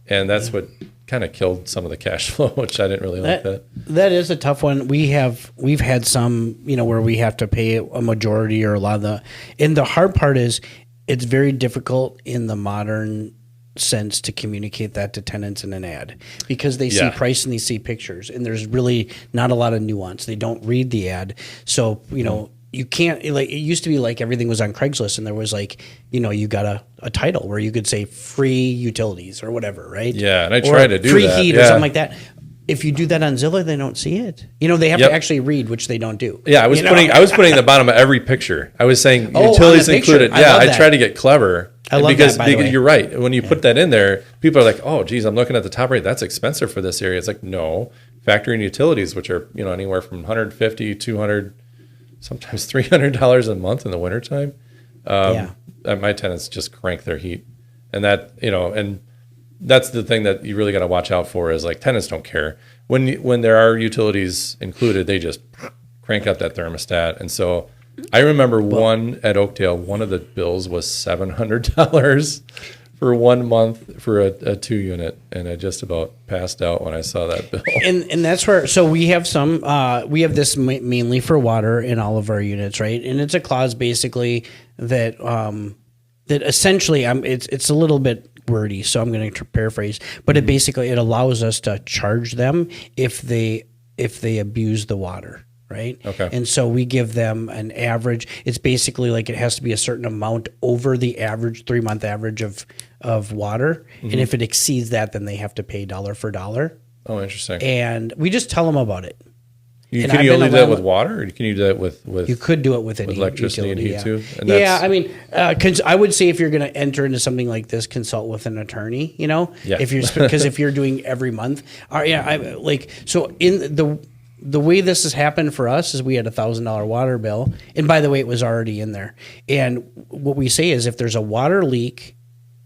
And that's what kind of killed some of the cash flow, which I didn't really like that. That is a tough one. We've had some, where we have to pay a majority or a lot of the, and the hard part is it's very difficult in the modern sense to communicate that to tenants in an ad because they see price and they see pictures, and there's really not a lot of nuance. They don't read the ad. So, you can't, like, it used to be like everything was on Craigslist, and there was like, you got a title where you could say free utilities or whatever, right? Yeah, and I try to do free that. heat or something like that. If you do that on Zillow, they don't see it. They have to actually read, which they don't do. Yeah, I was putting the bottom of every picture. I was saying utilities included. I try to get clever. I love because, that, by the way. You're right. When you put that in there, people are like, "Oh, geez, I'm looking at the top rate. That's expensive for this area." It's like, no, factor in utilities, which are anywhere from $150, $200, sometimes $300 a month in the wintertime. My tenants just crank their heat, and that and that's the thing that you really got to watch out for is like tenants don't care when there are utilities included, they just crank up that thermostat. And so I remember one at Oakdale, one of the bills was $700 for 1 month for a 2-unit, and I just about passed out when I saw that bill. And that's where, so we have we have this mainly for water in all of our units, right? And it's a clause basically that that essentially, it's a little bit wordy, so I'm going to paraphrase, but it basically, it allows us to charge them if they abuse the water. Right. Okay. And so we give them an average. It's basically like it has to be a certain amount over the average 3-month average of water. And if it exceeds that, then they have to pay dollar for dollar. Oh, interesting. And we just tell them about it. Can you only do that with water, or can you do that with you could do it with any electricity utility, and heat too? And I mean, I would say if you're going to enter into something like this, consult with an attorney. If you're because if you're doing every month, in the way this has happened for us is we had $1,000 water bill, and by the way, it was already in there. And what we say is if there's a water leak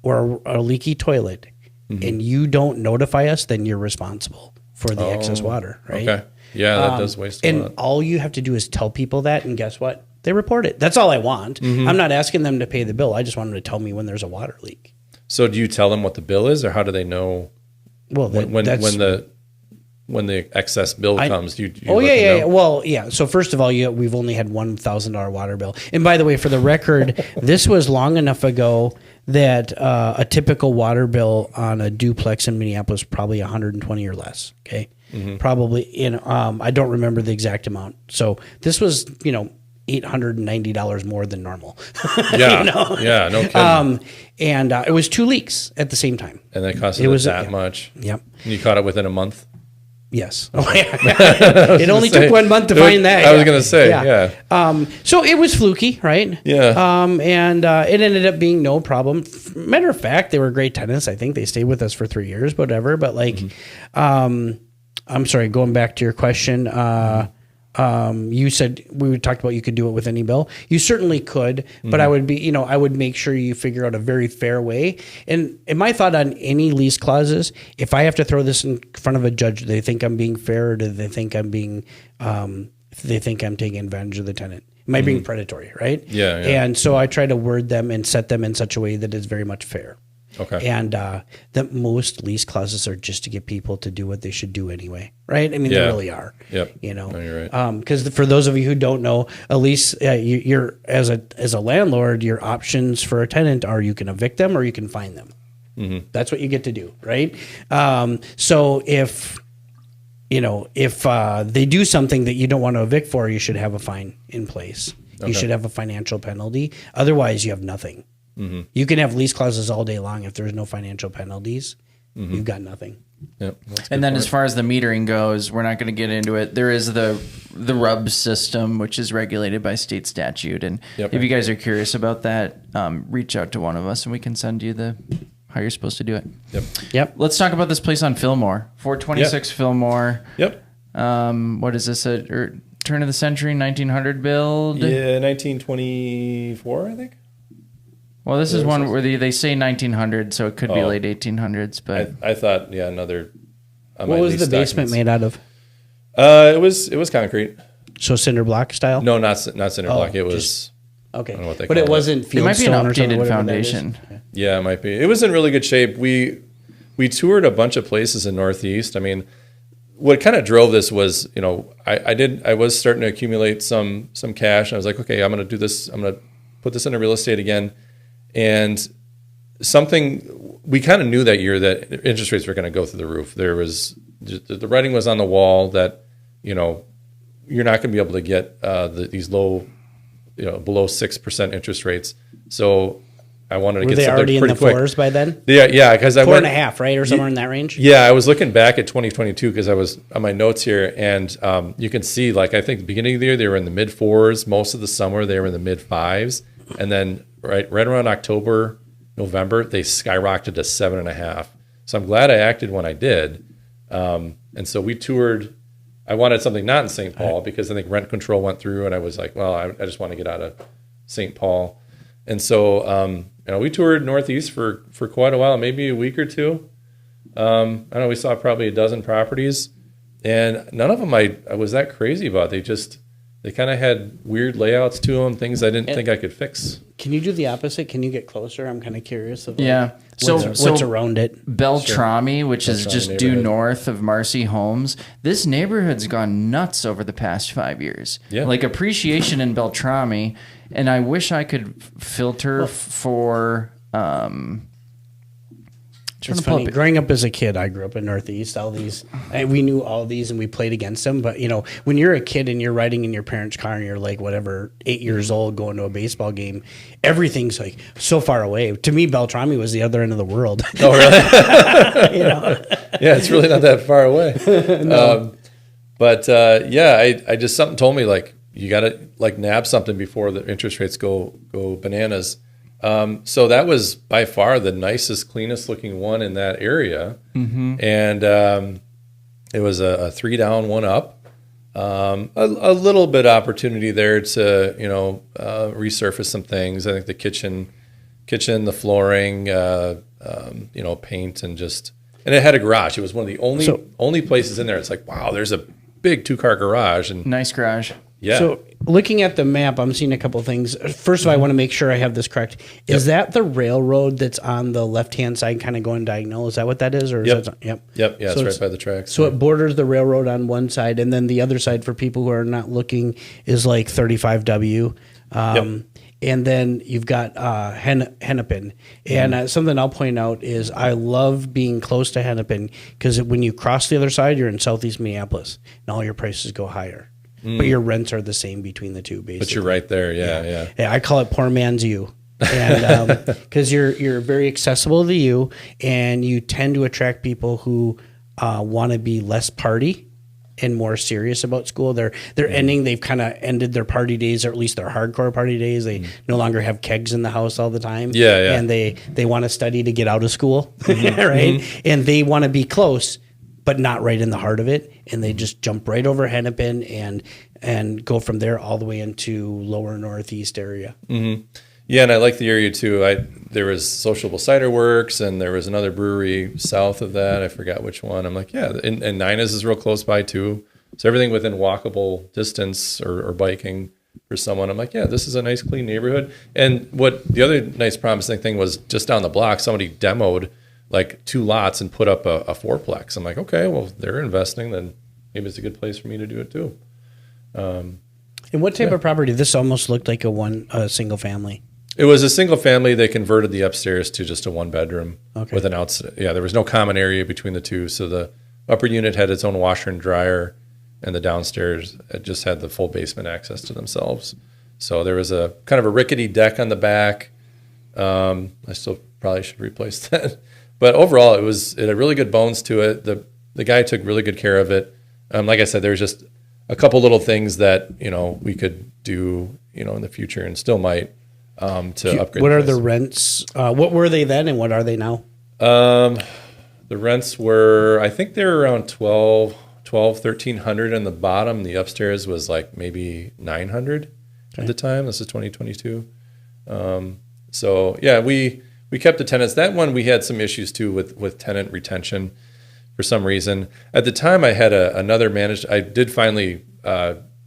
or a leaky toilet, and you don't notify us, then you're responsible for the excess water, right? Okay. Yeah, that does waste a lot. And all you have to do is tell people that, and guess what? They report it. That's all I want. I'm not asking them to pay the bill. I just want them to tell me when there's a water leak. So do you tell them what the bill is, or how do they know Well, when the excess bill comes? You yeah. Well, yeah. So first of all, we've only had $1,000 water bill. And by the way, for the record, this was long enough ago that a typical water bill on a duplex in Minneapolis probably 120 or less. Okay, probably in I don't remember the exact amount. So this was $890 more than normal. Yeah, yeah, no kidding. And it was 2 leaks at the same time. And that costed us that much. Yep. And you caught it within a month. Yes. Oh, yeah. It only took 1 month to find that. I was going to say, yeah. So it was fluky, right? Yeah. And it ended up being no problem. Matter of fact, they were great tenants. I think they stayed with us for 3 years, whatever. But I'm sorry, going back to your question, you said we talked about you could do it with any bill. You certainly could, but I would be, I would make sure you figure out a very fair way. And my thought on any lease clauses, if I have to throw this in front of a judge, do they think I'm being fair, or do they think I'm being, they think I'm taking advantage of the tenant? Am I being predatory, right? Yeah. And so I try to word them and set them in such a way that is very much fair. Okay. And that most lease clauses are just to get people to do what they should do anyway, right? I mean, they really are. Yep. No, you're right. Because for those of you who don't know, a lease, you're as a landlord, your options for a tenant are you can evict them or you can fine them. Mm-hmm. That's what you get to do, right? So if they do something that you don't want to evict for, you should have a fine in place. Okay. You should have a financial penalty. Otherwise, you have nothing. Mm-hmm. You can have lease clauses all day long. If there's no financial penalties, you've got nothing. Yep. And then as far as the metering goes, we're not going to get into it. There is the RUB system, which is regulated by state statute. And if you guys are curious about that, reach out to one of us and we can send you how you're supposed to do it. Yep. Let's talk about this place on Fillmore, 426 Fillmore. Yep. What is this? Turn of the century, 1900 build? Yeah, 1924, I think. Well, this is one where they say 1900, so it could be late 1800s. But I thought, another. What was the basement made out of? It was concrete. So cinder block style? No, not cinder block. It was. Okay, I don't know what they but call it wasn't. It might be an updated foundation. Yeah, it might be. It was in really good shape. We toured a bunch of places in Northeast. I mean, what kind of drove this was, I was starting to accumulate some cash. And I was like, okay, I'm going to do this. I'm going to put this into real estate again. And something we kind of knew that year that interest rates were going to go through the roof. There was the writing was on the wall that you're not going to be able to get these low, below 6% interest rates. So I wanted to get something already pretty in the quick. Fours by then? Yeah, because I went 4.5, right, or somewhere in that range. Yeah, I was looking back at 2022 because I was on my notes here, and you can see I think the beginning of the year they were in the mid 4s. Most of the summer they were in the mid 5s, and then right around October, November, they skyrocketed to 7.5. So I'm glad I acted when I did. And so we toured. I wanted something not in St. Paul because I think rent control went through, and I was like, well, I just want to get out of St. Paul. And so we toured Northeast for quite a while, maybe a week or two. I don't know, we saw probably a dozen properties, and none of them I was that crazy about. They kind of had weird layouts to them, things I didn't think I could fix. Can you do the opposite? Can you get closer? I'm kind of curious of what's around it. Beltrami, which is just due north of Marcy Homes. This neighborhood's gone nuts over the past 5 years. Yeah. Like appreciation in Beltrami, and I wish I could filter for It's funny. Growing up as a kid, I grew up in Northeast. We knew all these and we played against them. But, when you're a kid and you're riding in your parents' car and you're like, 8 years old going to a baseball game, everything's like so far away. To me, Beltrami was the other end of the world. Oh, really? Yeah, it's really not that far away. No. I just, something told me you got to nab something before the interest rates go bananas. So that was by far the nicest, cleanest looking one in that area. Mm-hmm. And it was a 3 down, 1 up. A little bit of opportunity there to, resurface some things. I think the kitchen, the flooring, paint and it had a garage. It was one of the only places in there. It's like, wow, there's a big 2-car garage. And nice garage. Yeah. So looking at the map, I'm seeing a couple of things. First of all, I want to make sure I have this correct. Is that the railroad that's on the left-hand side kind of going diagonal? Is that what that is? Or Yep. Is that, Yep. Yeah, it's right by the tracks. So it borders the railroad on one side, and then the other side, for people who are not looking, is like 35W. and then you've got Hennepin. And something I'll point out is I love being close to Hennepin because when you cross the other side, you're in Southeast Minneapolis, and all your prices go higher. But your rents are the same between the two, basically. But you're right there, yeah. I call it poor man's you. And because you're very accessible to you, and you tend to attract people who want to be less party and more serious about school. They've kind of ended their party days, or at least their hardcore party days. They no longer have kegs in the house all the time. Yeah. And they want to study to get out of school, right? And they want to be close, but not right in the heart of it. And they just jump right over Hennepin and go from there all the way into lower Northeast area. Mm-hmm. Yeah, and I like the area too. There was Sociable Cider Works, and there was another brewery south of that. I forgot which one. I'm like, yeah, and Nina's is real close by too. So everything within walkable distance or biking for someone. I'm like, yeah, this is a nice, clean neighborhood. And what the other nice promising thing was, just down the block, somebody demoed like 2 lots and put up a fourplex. I'm like, okay, well, if they're investing, then maybe it's a good place for me to do it too. And what type of property? This almost looked like a single family. It was a single family. They converted the upstairs to just a 1-bedroom with an outside. Yeah, there was no common area between the two. So the upper unit had its own washer and dryer, and the downstairs just had the full basement access to themselves. So there was a kind of a rickety deck on the back. I still probably should replace that. But overall, it had really good bones to it. The guy took really good care of it. Like I said, there was just a couple little things that we could do in the future, and still might. To upgrade. What are the rents? What were they then, and what are they now? The rents were, I think they were around $1,300 on the bottom. The upstairs was like maybe $900 at the time. This is 2022. So yeah, we kept the tenants. That one we had some issues too with tenant retention for some reason. At the time, I had another managed. I did finally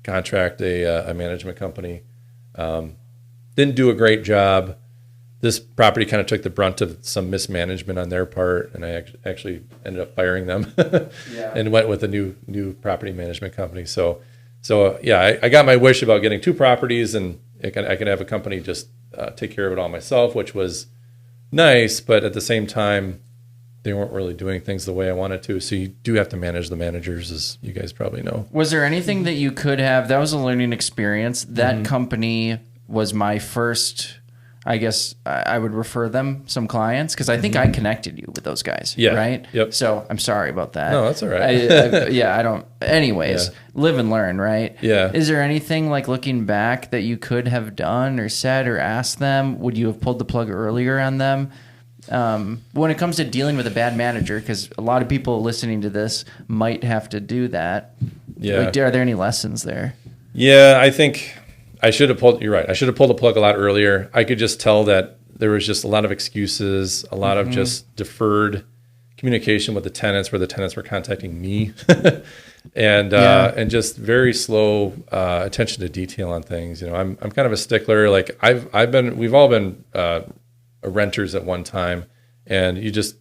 contract a management company. Didn't do a great job. This property kind of took the brunt of some mismanagement on their part, and I actually ended up firing them and went with a new property management company. So yeah, I got my wish about getting 2 properties, and I could have a company just take care of it all myself, which was nice. But at the same time, they weren't really doing things the way I wanted to. So you do have to manage the managers, as you guys probably know. Was there anything that you could have? That was a learning experience. That company was my first, I guess I would refer them some clients, because I think I connected you with those guys, right? Yep. So I'm sorry about that. No, that's all right. I don't. Anyways, live and learn, right? Yeah. Is there anything, like, looking back, that you could have done or said or asked them? Would you have pulled the plug earlier on them? When it comes to dealing with a bad manager, because a lot of people listening to this might have to do that. Yeah. Like, are there any lessons there? Yeah, I think you're right. I should have pulled the plug a lot earlier. I could just tell that there was just a lot of excuses, a lot of just deferred communication with the tenants, where the tenants were contacting me, and just very slow attention to detail on things. I'm kind of a stickler. Like we've all been renters at one time, and you just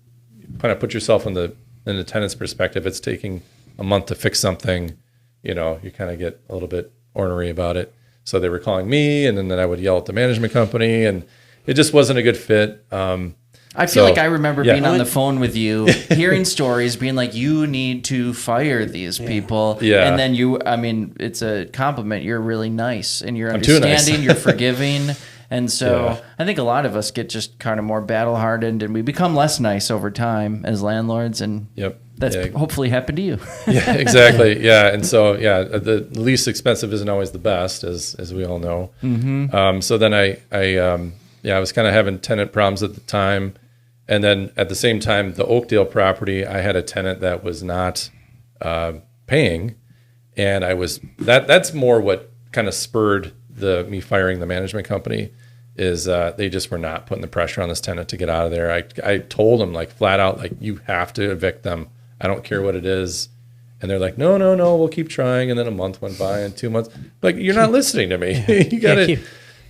kind of put yourself in the tenant's perspective. It's taking a month to fix something. You kind of get a little bit ornery about it. So they were calling me, and then I would yell at the management company, and it just wasn't a good fit. I feel like I remember being on the phone with you, hearing stories, being like, you need to fire these people. Yeah. And then it's a compliment. You're really nice, and you're I'm too nice. understanding, you're forgiving. And so I think a lot of us get just kind of more battle-hardened, and we become less nice over time as landlords, and that's hopefully happened to you. Yeah, exactly. Yeah, and so the least expensive isn't always the best, as we all know. Mm-hmm. So then I was kind of having tenant problems at the time, and then at the same time, the Oakdale property, I had a tenant that was not paying, and that's more what kind of spurred me firing the management company. Is they just were not putting the pressure on this tenant to get out of there. I told them, like, flat out, like, you have to evict them. I don't care what it is. And they're like, no, we'll keep trying. And then a month went by, and 2 months. Like, you're not listening to me. You got to,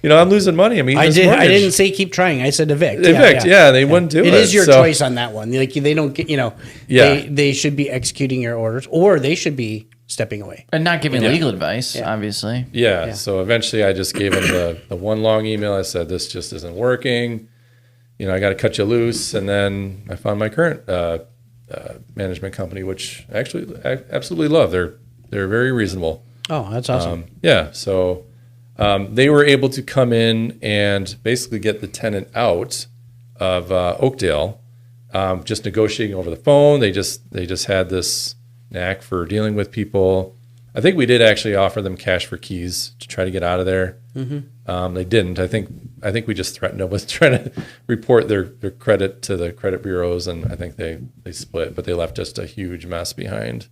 I'm losing money. I mean, I didn't say keep trying. I said evict. They wouldn't do it. It is your choice on that one. Like, they don't get, they should be executing your orders, or they should be stepping away. And not giving legal advice, obviously. Yeah. So eventually I just gave him the one long email. I said, this just isn't working. I got to cut you loose. And then I found my current management company, which actually I absolutely love. They're very reasonable. Oh, that's awesome. So they were able to come in and basically get the tenant out of Oakdale, just negotiating over the phone. They just had this knack for dealing with people. I think we did actually offer them cash for keys to try to get out of there. They didn't. I think we just threatened them with trying to report their credit to the credit bureaus, and I think they split, but they left just a huge mess behind.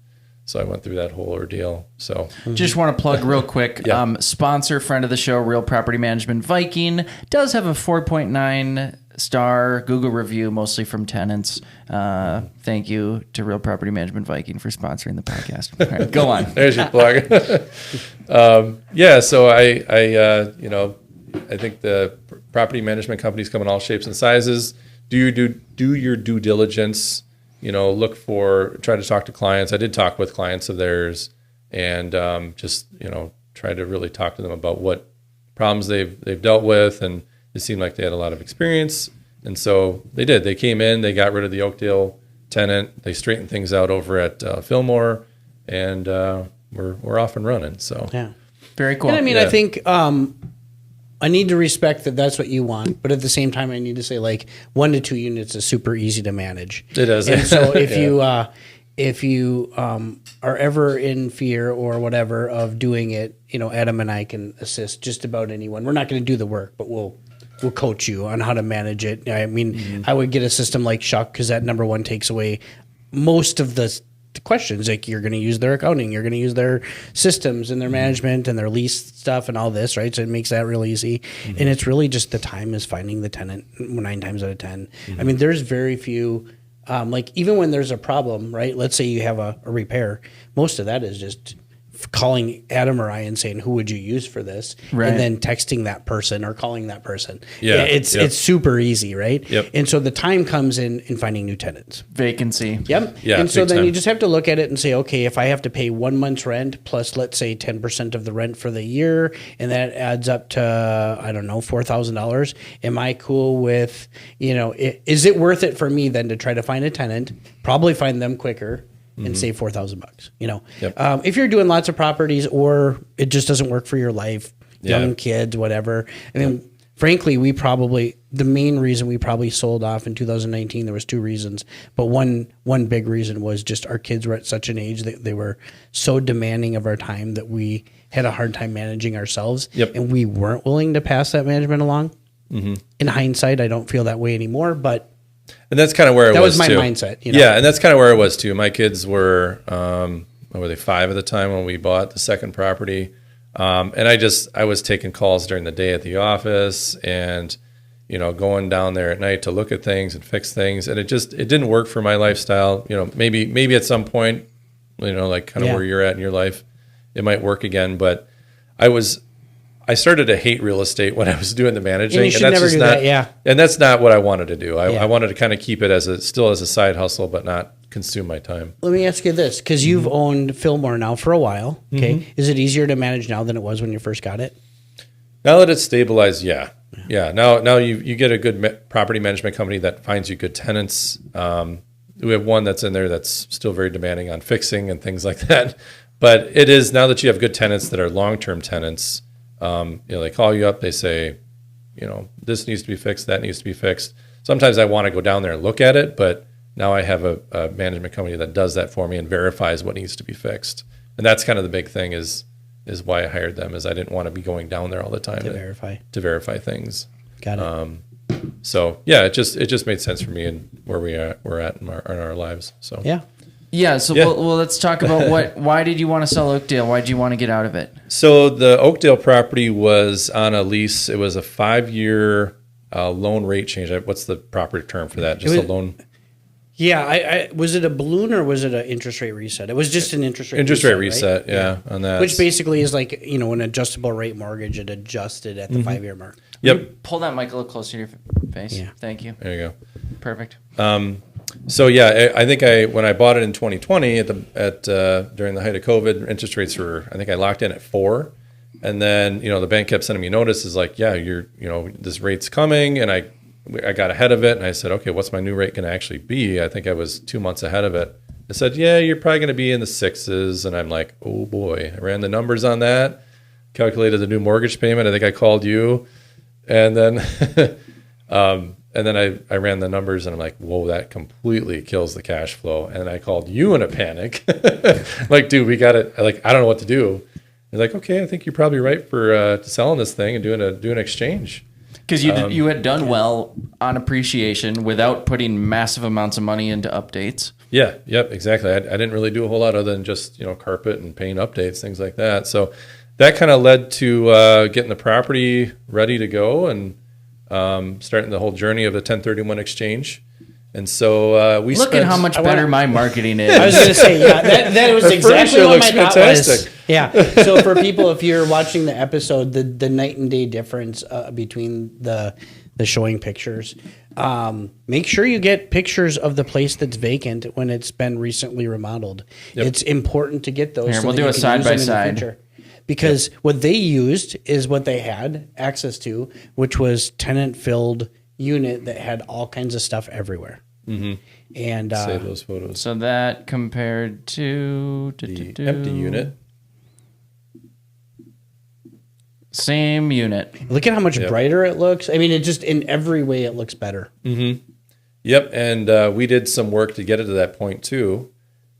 So I went through that whole ordeal. So just want to plug real quick. Sponsor, friend of the show, Real Property Management Viking, does have a 4.9 star Google review, mostly from tenants. Thank you to Real Property Management Viking for sponsoring the podcast. All right, go on. There's your plug. So I think the property management companies come in all shapes and sizes. Do your due diligence. Try to talk to clients. I did talk with clients of theirs, and try to really talk to them about what problems they've dealt with, and it seemed like they had a lot of experience. And so they did. They came in, they got rid of the Oakdale tenant, they straightened things out over at Fillmore, and we're off and running. So very cool. And I think I need to respect that that's what you want, but at the same time, I need to say 1 to 2 units is super easy to manage. It is. And so if you are ever in fear or whatever of doing it, Adam and I can assist just about anyone. We're not going to do the work, but we'll coach you on how to manage it. I mean, I would get a system like Shuck, because that, number one, takes away most of the questions. Like, you're going to use their accounting, you're going to use their systems and their management and their lease stuff and all this, right? So it makes that real easy. And it's really just the time is finding the tenant 9 times out of 10. I mean, there's very few, even when there's a problem, right? Let's say you have a repair, most of that is just calling Adam or I and saying, who would you use for this? Right. And then texting that person or calling that person. Yeah. It's super easy, right? Yep. And so the time comes in finding new tenants. Vacancy. Yep. Yeah, and so big then time. you just have to look at it and say, okay, if I have to pay 1 month's rent plus, let's say, 10% of the rent for the year, and that adds up to, I don't know, $4,000, am I cool with, is it worth it for me then to try to find a tenant, probably find them quicker, and save $4,000? Yep. If you're doing lots of properties or it just doesn't work for your life, young kids, whatever. I mean, frankly, the main reason we probably sold off in 2019, there was 2 reasons, but one big reason was just our kids were at such an age that they were so demanding of our time that we had a hard time managing ourselves. Yep. And we weren't willing to pass that management along. In hindsight, I don't feel that way anymore, but and that's kind of where it was my too. mindset. Yeah, and that's kind of where it was too. My kids were, what were they, 5 at the time when we bought the second property, and I was taking calls during the day at the office, and going down there at night to look at things and fix things, and it didn't work for my lifestyle. Maybe at some point, kind of where you're at in your life, it might work again. But I started to hate real estate when I was doing the managing, And you should never do that, yeah. And that's not what I wanted to do. I wanted to kind of keep it still as a side hustle, but not consume my time. Let me ask you this, because you've owned Fillmore now for a while. Okay, is it easier to manage now than it was when you first got it? Now that it's stabilized, yeah. Now you get a good property management company that finds you good tenants. We have one that's in there that's still very demanding on fixing and things like that. But it is, now that you have good tenants that are long-term tenants, they call you up, they say, this needs to be fixed, that needs to be fixed. Sometimes I want to go down there and look at it, but now I have a management company that does that for me and verifies what needs to be fixed. And that's kind of the big thing is why I hired them, is I didn't want to be going down there all the time to verify things. Got it. So yeah, it just made sense for me and where we're at in our lives. So Yeah, so well, let's talk about why did you want to sell Oakdale? Why did you want to get out of it? So the Oakdale property was on a lease. It was a 5-year loan rate change. What's the proper term for that? Just a loan? Yeah, I was it a balloon or was it an interest rate reset? It was just an interest rate reset, right? Yeah, on that. Which basically is like, an adjustable rate mortgage. It adjusted at the 5-year mark. Yep. Pull that mic a little closer to your face. Yeah. Thank you. There you go. Perfect. So yeah, I think when I bought it in 2020 during the height of COVID, interest rates were, I think I locked in at 4%. And then, the bank kept sending me notices like, yeah, this rate's coming. And I got ahead of it and I said, okay, what's my new rate going to actually be? I think I was 2 months ahead of it. I said, yeah, you're probably going to be in the 6s. And I'm like, oh boy, I ran the numbers on that, calculated the new mortgage payment. I think I called you. And then, I ran the numbers and I'm like, whoa, that completely kills the cash flow. And I called you in a panic. Like, dude, we got it. Like, I don't know what to do. He's like, okay, I think you're probably right for selling this thing and doing an exchange. Because you had done well on appreciation without putting massive amounts of money into updates. Yeah, yep, exactly. I didn't really do a whole lot other than just carpet and paint updates, things like that. So that kind of led to getting the property ready to go and starting the whole journey of the 1031 exchange. And so look at how much better my marketing is. I was going to say, yeah, that was exactly what my thought fantastic. was. Yeah. So for people, if you're watching the episode, the night and day difference between the showing pictures, make sure you get pictures of the place that's vacant when it's been recently remodeled. Yep. It's important to get those. Here, we'll do a side by side. Because what they used is what they had access to, which was tenant-filled unit that had all kinds of stuff everywhere. Mm-hmm. And save those photos. So that compared to the empty unit. Same unit. Look at how much brighter it looks. I mean, it just in every way it looks better. Mm-hmm. Yep, and we did some work to get it to that point too.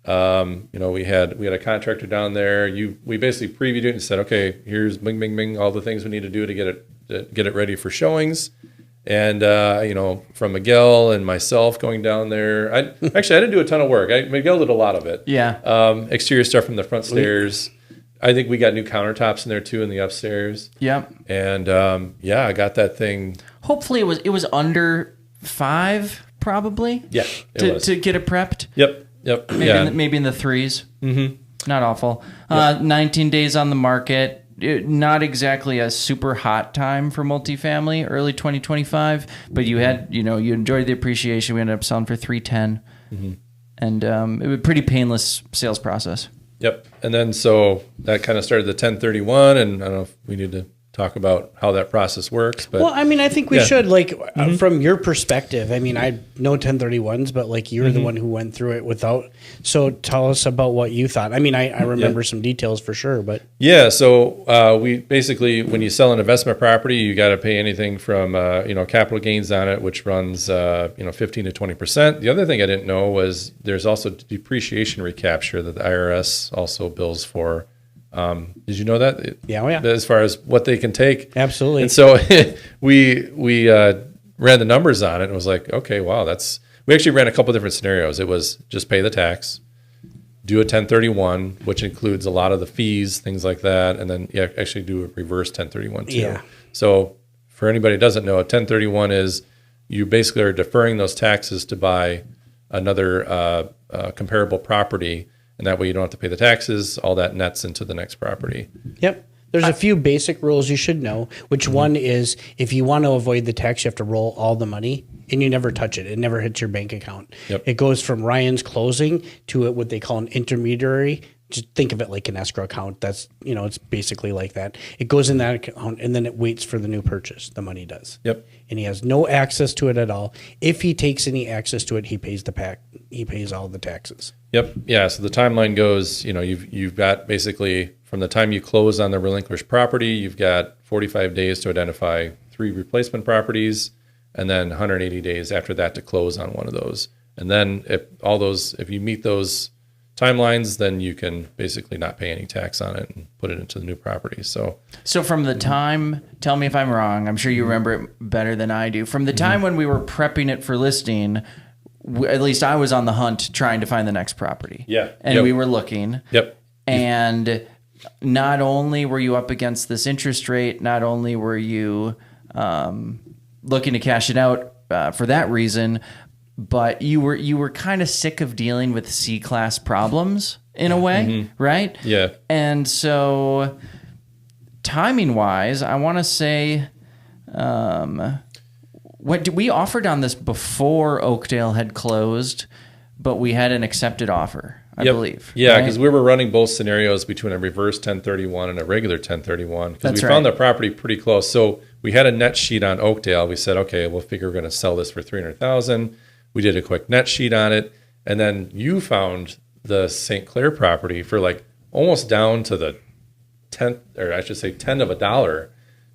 We had a contractor down there. We basically previewed it and said, okay, here's bing, bing, bing, all the things we need to do to get it ready for showings. And from Miguel and myself going down there, I didn't do a ton of work. Miguel did a lot of it. Yeah. Exterior stuff from the front stairs. I think we got new countertops in there too in the upstairs. Yep. And I got that thing. Hopefully it was under 5 probably. Yeah. To get it prepped. Yep. Maybe in the 3s. Mm-hmm. Not awful. 19 days on the market. Not exactly a super hot time for multifamily, early 2025, but you had, you enjoyed the appreciation. We ended up selling for $310, and it was a pretty painless sales process. Yep. And then so that kind of started the 1031, and I don't know if we need to talk about how that process works. But well, I mean, I think we should, from your perspective. I mean, I know 1031s, but you're the one who went through it without. So tell us about what you thought. I mean, I remember some details for sure, but yeah. So we basically, when you sell an investment property, you got to pay anything from capital gains on it, which runs 15 to 20%. The other thing I didn't know was there's also depreciation recapture that the IRS also bills for. Did you know that? Yeah, As far as what they can take. Absolutely. And so we ran the numbers on it and was like, okay, wow, we actually ran a couple different scenarios. It was just pay the tax, do a 1031, which includes a lot of the fees, things like that, and then actually do a reverse 1031 too. Yeah. So for anybody who doesn't know, a 1031 is you basically are deferring those taxes to buy another comparable property. And that way you don't have to pay the taxes. All that nets into the next property. Yep. There's a few basic rules you should know, which one is if you want to avoid the tax, you have to roll all the money and you never touch it. It never hits your bank account. Yep. It goes from Ryan's closing to what they call an intermediary. Just think of it like an escrow account. That's, it's basically like that. It goes in that account and then it waits for the new purchase. The money does. Yep. And he has no access to it at all. If he takes any access to it, he pays he pays all the taxes. Yep. Yeah. So the timeline goes, you've got basically from the time you close on the relinquished property, you've got 45 days to identify 3 replacement properties, and then 180 days after that to close on one of those. And then if you meet those timelines, then you can basically not pay any tax on it and put it into the new property. So from the time, tell me if I'm wrong, I'm sure you remember it better than I do. From the time when we were prepping it for listing, at least I was on the hunt trying to find the next property. Yeah. And we were looking. Yep. And not only were you up against this interest rate, not only were you looking to cash it out for that reason, but you were kind of sick of dealing with C-class problems in a way, right? Yeah. And so timing-wise, I want to say We offered on this before Oakdale had closed, but we had an accepted offer, I believe. Yeah, right? because we were running both scenarios between a reverse 1031 and a regular 1031 because we right. found the property pretty close. So we had a net sheet on Oakdale. We said, okay, we'll figure we're going to sell this for $300,000. We did a quick net sheet on it, and then you found the St. Clair property for like almost down to the tenth, or I should say, $10 of a dollar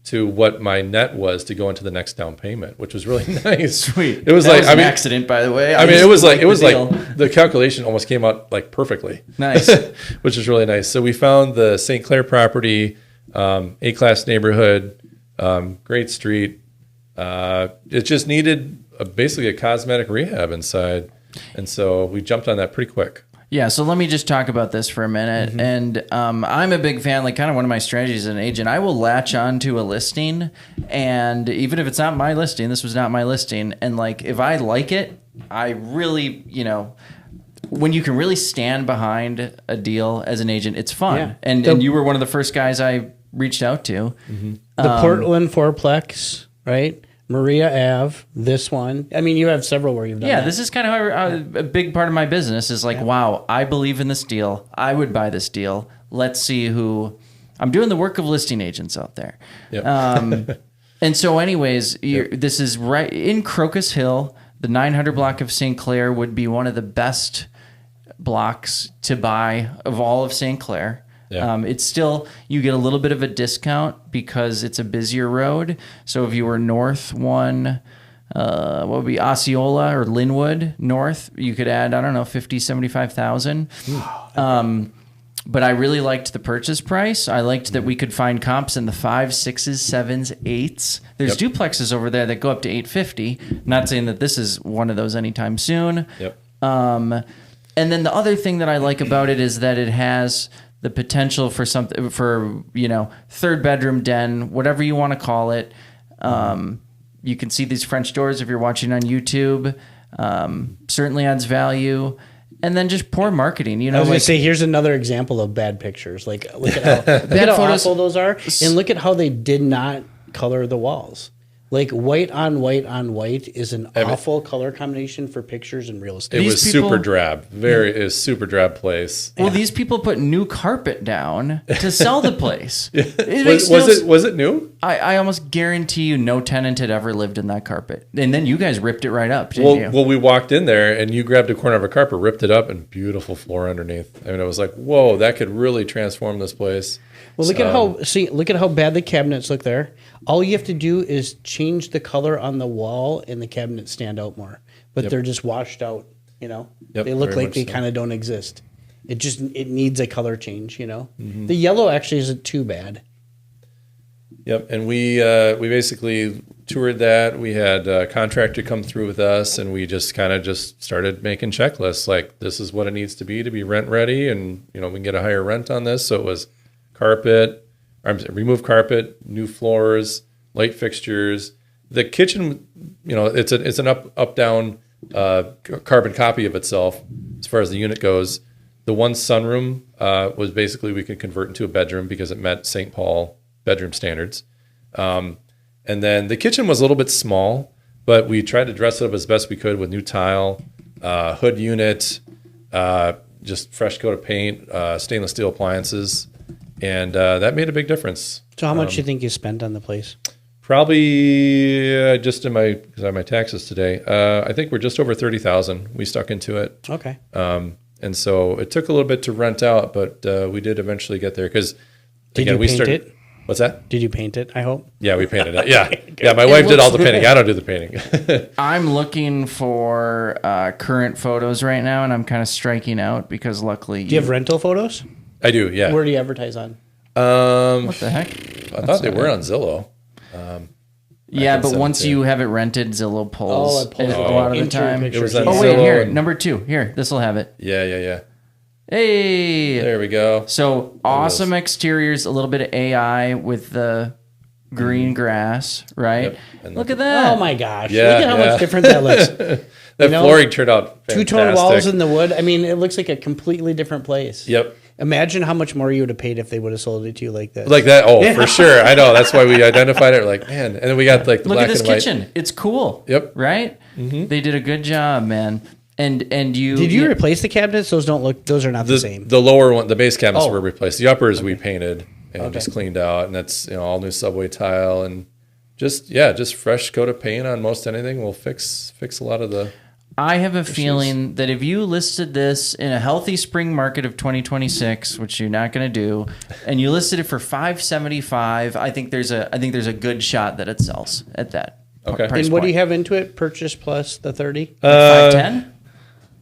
to what my net was to go into the next down payment, which was really nice. Sweet. It was that like was an accident, by the way. I mean, it was like the calculation almost came out like perfectly. Nice, which is really nice. So we found the St. Clair property, A-class neighborhood, great street. It just needed basically a cosmetic rehab inside, and so we jumped on that pretty quick. Yeah, so let me just talk about this for a minute. Mm-hmm. And I'm a big fan, like kind of one of my strategies as an agent, I will latch on to a listing, and even if it's not my listing, this was not my listing, and like if I like it, I really, when you can really stand behind a deal as an agent, it's fun. Yeah. And you were one of the first guys I reached out to. Mm-hmm. The Portland fourplex, right? Maria Ave, this one. I mean, you have several where you've done that. This is kind of a big part of my business is like, wow, I believe in this deal. I would buy this deal. Let's see who... I'm doing the work of listing agents out there. Yep. And so anyways, this is right in Crocus Hill. The 900 block of St. Clair would be one of the best blocks to buy of all of St. Clair. Yeah. It's still, you get a little bit of a discount because it's a busier road. So if you were north one, what would be Osceola or Linwood north, you could add, I don't know, 50, 75,000. But I really liked the purchase price. I liked that we could find comps in the 5s, 6s, 7s, 8s. There's duplexes over there that go up to 850. Not saying that this is one of those anytime soon. Yep. And then the other thing that I like about it is that it has the potential for something for, third bedroom den, whatever you want to call it. You can see these French doors if you're watching on YouTube. Certainly adds value. And then just poor marketing, I was going to say, here's another example of bad pictures. Like, look at how awful those are. And look at how they did not color the walls. Like, white on white on white is an awful color combination for pictures in real estate. It was super drab. It was super drab place. Well, these people put new carpet down to sell the place. Was it new? I almost guarantee you no tenant had ever lived in that carpet. And then you guys ripped it right up, didn't you? Well, we walked in there and you grabbed a corner of a carpet, ripped it up, and beautiful floor underneath. I mean, it was like, whoa, that could really transform this place. Well, look at how bad the cabinets look there. All you have to do is change the color on the wall, and the cabinets stand out more. But they're just washed out. They look like they kind of don't exist. It needs a color change. Mm-hmm. The yellow actually isn't too bad. Yep, and we basically toured that. We had a contractor come through with us, and we just started making checklists. Like, this is what it needs to be rent ready, and we can get a higher rent on this. So it was remove carpet, new floors, light fixtures. The kitchen, it's an up down carbon copy of itself as far as the unit goes. The one sunroom was basically we could convert into a bedroom because it met St. Paul bedroom standards. And then the kitchen was a little bit small, but we tried to dress it up as best we could with new tile, hood unit, just fresh coat of paint, stainless steel appliances. And that made a big difference. So how much do you think you spent on the place? Probably just because I have my taxes today. I think we're just over $30,000. We stuck into it. Okay. And so it took a little bit to rent out, but we did eventually get there because Did you paint it? What's that? Did you paint it, I hope? Yeah, we painted it. Yeah. Yeah, my wife did all the painting. I don't do the painting. I'm looking for current photos right now, and I'm kind of striking out because luckily... Do you have rental photos? I do, yeah. Where do you advertise on? What the heck? I thought they were on Zillow. Yeah, but once you have it rented, Zillow pulls it pulls a lot of the time. It was on wait, Zillow here, number 2. Here, this will have it. Yeah. Hey! There we go. So, awesome exteriors, a little bit of AI with the green grass, right? Yep. Look at that. Oh my gosh. Yeah, look at how much different that looks. That flooring turned out fantastic. Two-tone walls in the wood. I mean, it looks like a completely different place. Yep. Imagine how much more you would have paid if they would have sold it to you like this. Like that. Oh, for sure. I know. That's why we identified it. Like, man. And then we got like the Look black at this and white. kitchen. It's cool. Yep. Right? They did a good job, man. And you Did you replace the cabinets? Those don't look. Those are not the same. The lower one, the base cabinets Oh. were replaced. The uppers we painted and just cleaned out, and that's all new subway tile and just fresh coat of paint on most anything. We'll fix a lot of the. I have a feeling that if you listed this in a healthy spring market of 2026, which you're not going to do, and you listed it for $575, I think there's a good shot that it sells at that. Okay. Price And what do point. you have into it? Purchase plus the 30. 510?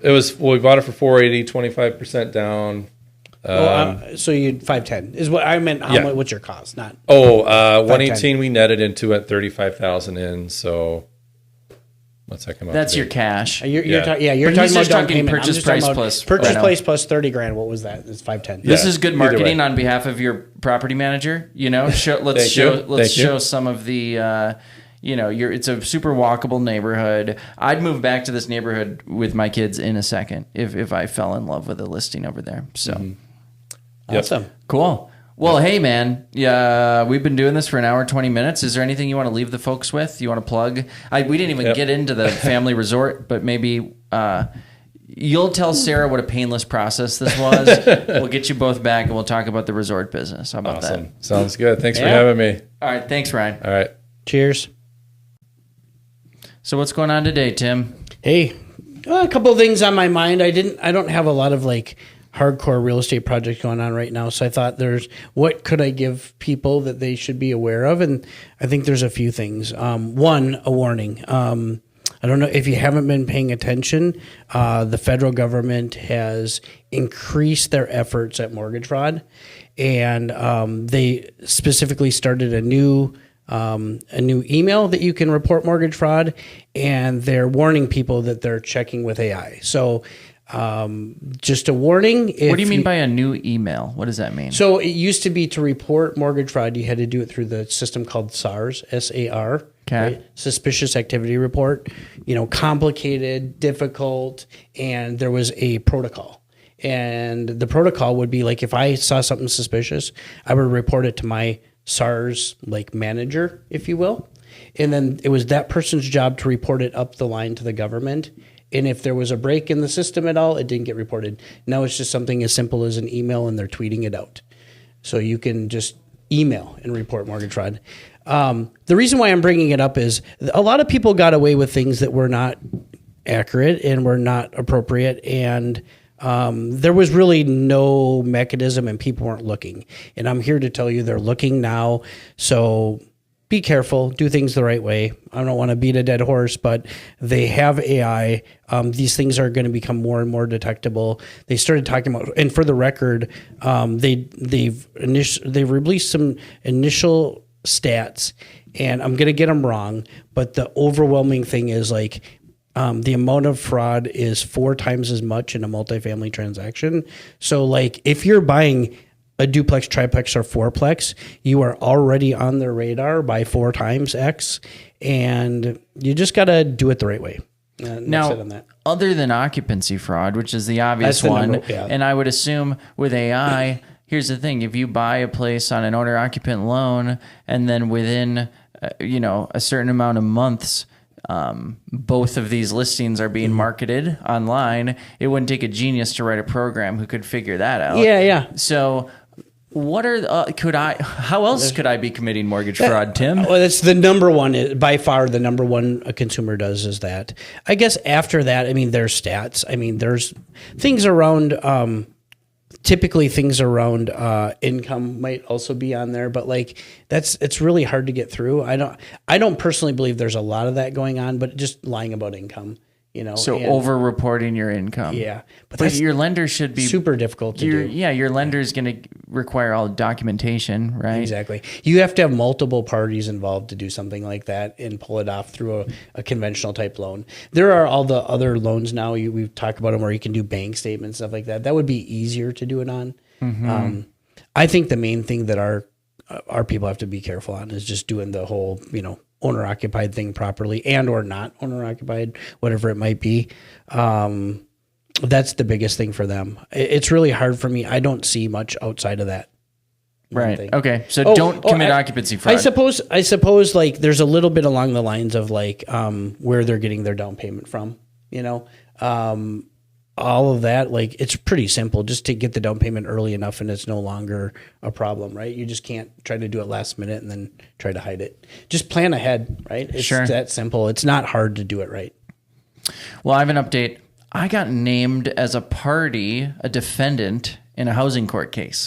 It was we bought it for 480, 25% down. So you 510 is what I meant. Yeah. What's your cost? Not 118 we netted into it, 35,000 in. So what's that come out? That's to be? your cash. you're Yeah. talking. Yeah, But you're he's talking about just down talking payment. I'm purchase just talking price about plus purchase reno. price plus 30 grand. What was that? It's 510. This Yeah. is good Either marketing way. on behalf of your property manager. You know, let's Thank show you. let's Thank you. show some of the. It's a super walkable neighborhood. I'd move back to this neighborhood with my kids in a second if I fell in love with a listing over there. So Awesome. cool. Well, hey man, yeah, we've been doing this for an hour 20 minutes. Is there anything you want to leave the folks with? You want to plug? We didn't even get into the family resort, but maybe you'll tell Sarah what a painless process this was. We'll get you both back and we'll talk about the resort business. How about Awesome. that? Sounds good. Thanks for Yeah. having me. All right, thanks, Ryan. All right. Cheers. So what's going on today, Tim? Hey, a couple of things on my mind. I don't have a lot of like hardcore real estate projects going on right now. So I thought what could I give people that they should be aware of? And I think there's a few things. One, a warning. I don't know if you haven't been paying attention. The federal government has increased their efforts at mortgage fraud, and they specifically started a new email that you can report mortgage fraud, and they're warning people that they're checking with AI. So just a warning. What do you mean by a new email? What does that mean? So it used to be to report mortgage fraud, you had to do it through the system called SARS, S-A-R. Okay. Right? Suspicious Activity Report. Complicated, difficult, and there was a protocol. And the protocol would be like if I saw something suspicious, I would report it to my SARS manager, if you will. And then it was that person's job to report it up the line to the government. And if there was a break in the system at all, it didn't get reported. Now it's just something as simple as an email and they're tweeting it out. So you can just email and report mortgage fraud. The reason why I'm bringing it up is a lot of people got away with things that were not accurate and were not appropriate. And there was really no mechanism and people weren't looking. And I'm here to tell you they're looking now. So be careful, do things the right way. I don't want to beat a dead horse, but they have AI. These things are going to become more and more detectable. They started talking about, and for the record, they've released some initial stats, and I'm going to get them wrong, but the overwhelming thing is the amount of fraud is 4 times as much in a multifamily transaction. So if you're buying a duplex, triplex, or fourplex, you are already on their radar by 4 times X, and you just got to do it the right way. Now, on that. other than occupancy fraud, which is the obvious That's the one, number, yeah. and I would assume with AI, here's the thing: if you buy a place on an owner-occupant loan, and then within a certain amount of months, both of these listings are being marketed online, it wouldn't take a genius to write a program who could figure that out. Yeah. So, what are how else could I be committing mortgage fraud, Tim? Well, that's the number one, by far the number one a consumer does is that. I guess after that, there's stats. There's things around, typically things around income might also be on there, but it's really hard to get through. I don't personally believe there's a lot of that going on, but just lying about income. So over-reporting your income. Yeah. But But your lender should be super difficult to do. Yeah, your lender is going to require all documentation, right? Exactly. You have to have multiple parties involved to do something like that and pull it off through a conventional type loan. There are all the other loans now. We've talked about them where you can do bank statements, stuff like that. That would be easier to do it on. Mm-hmm. I think the main thing that our people have to be careful on is just doing the whole, owner-occupied thing properly and or not owner-occupied, whatever it might be. That's the biggest thing for them. It's really hard for me. I don't see much outside of that. Right. Thing. Okay. So don't commit occupancy fraud. I suppose like there's a little bit along the lines of like where they're getting their down payment from, all of that, like it's pretty simple just to get the down payment early enough and it's no longer a problem, right? You just can't try to do it last minute and then try to hide it. Just plan ahead, right? It's that simple. It's not hard to do it right. Well, I have an update. I got named as a party, a defendant in a housing court case.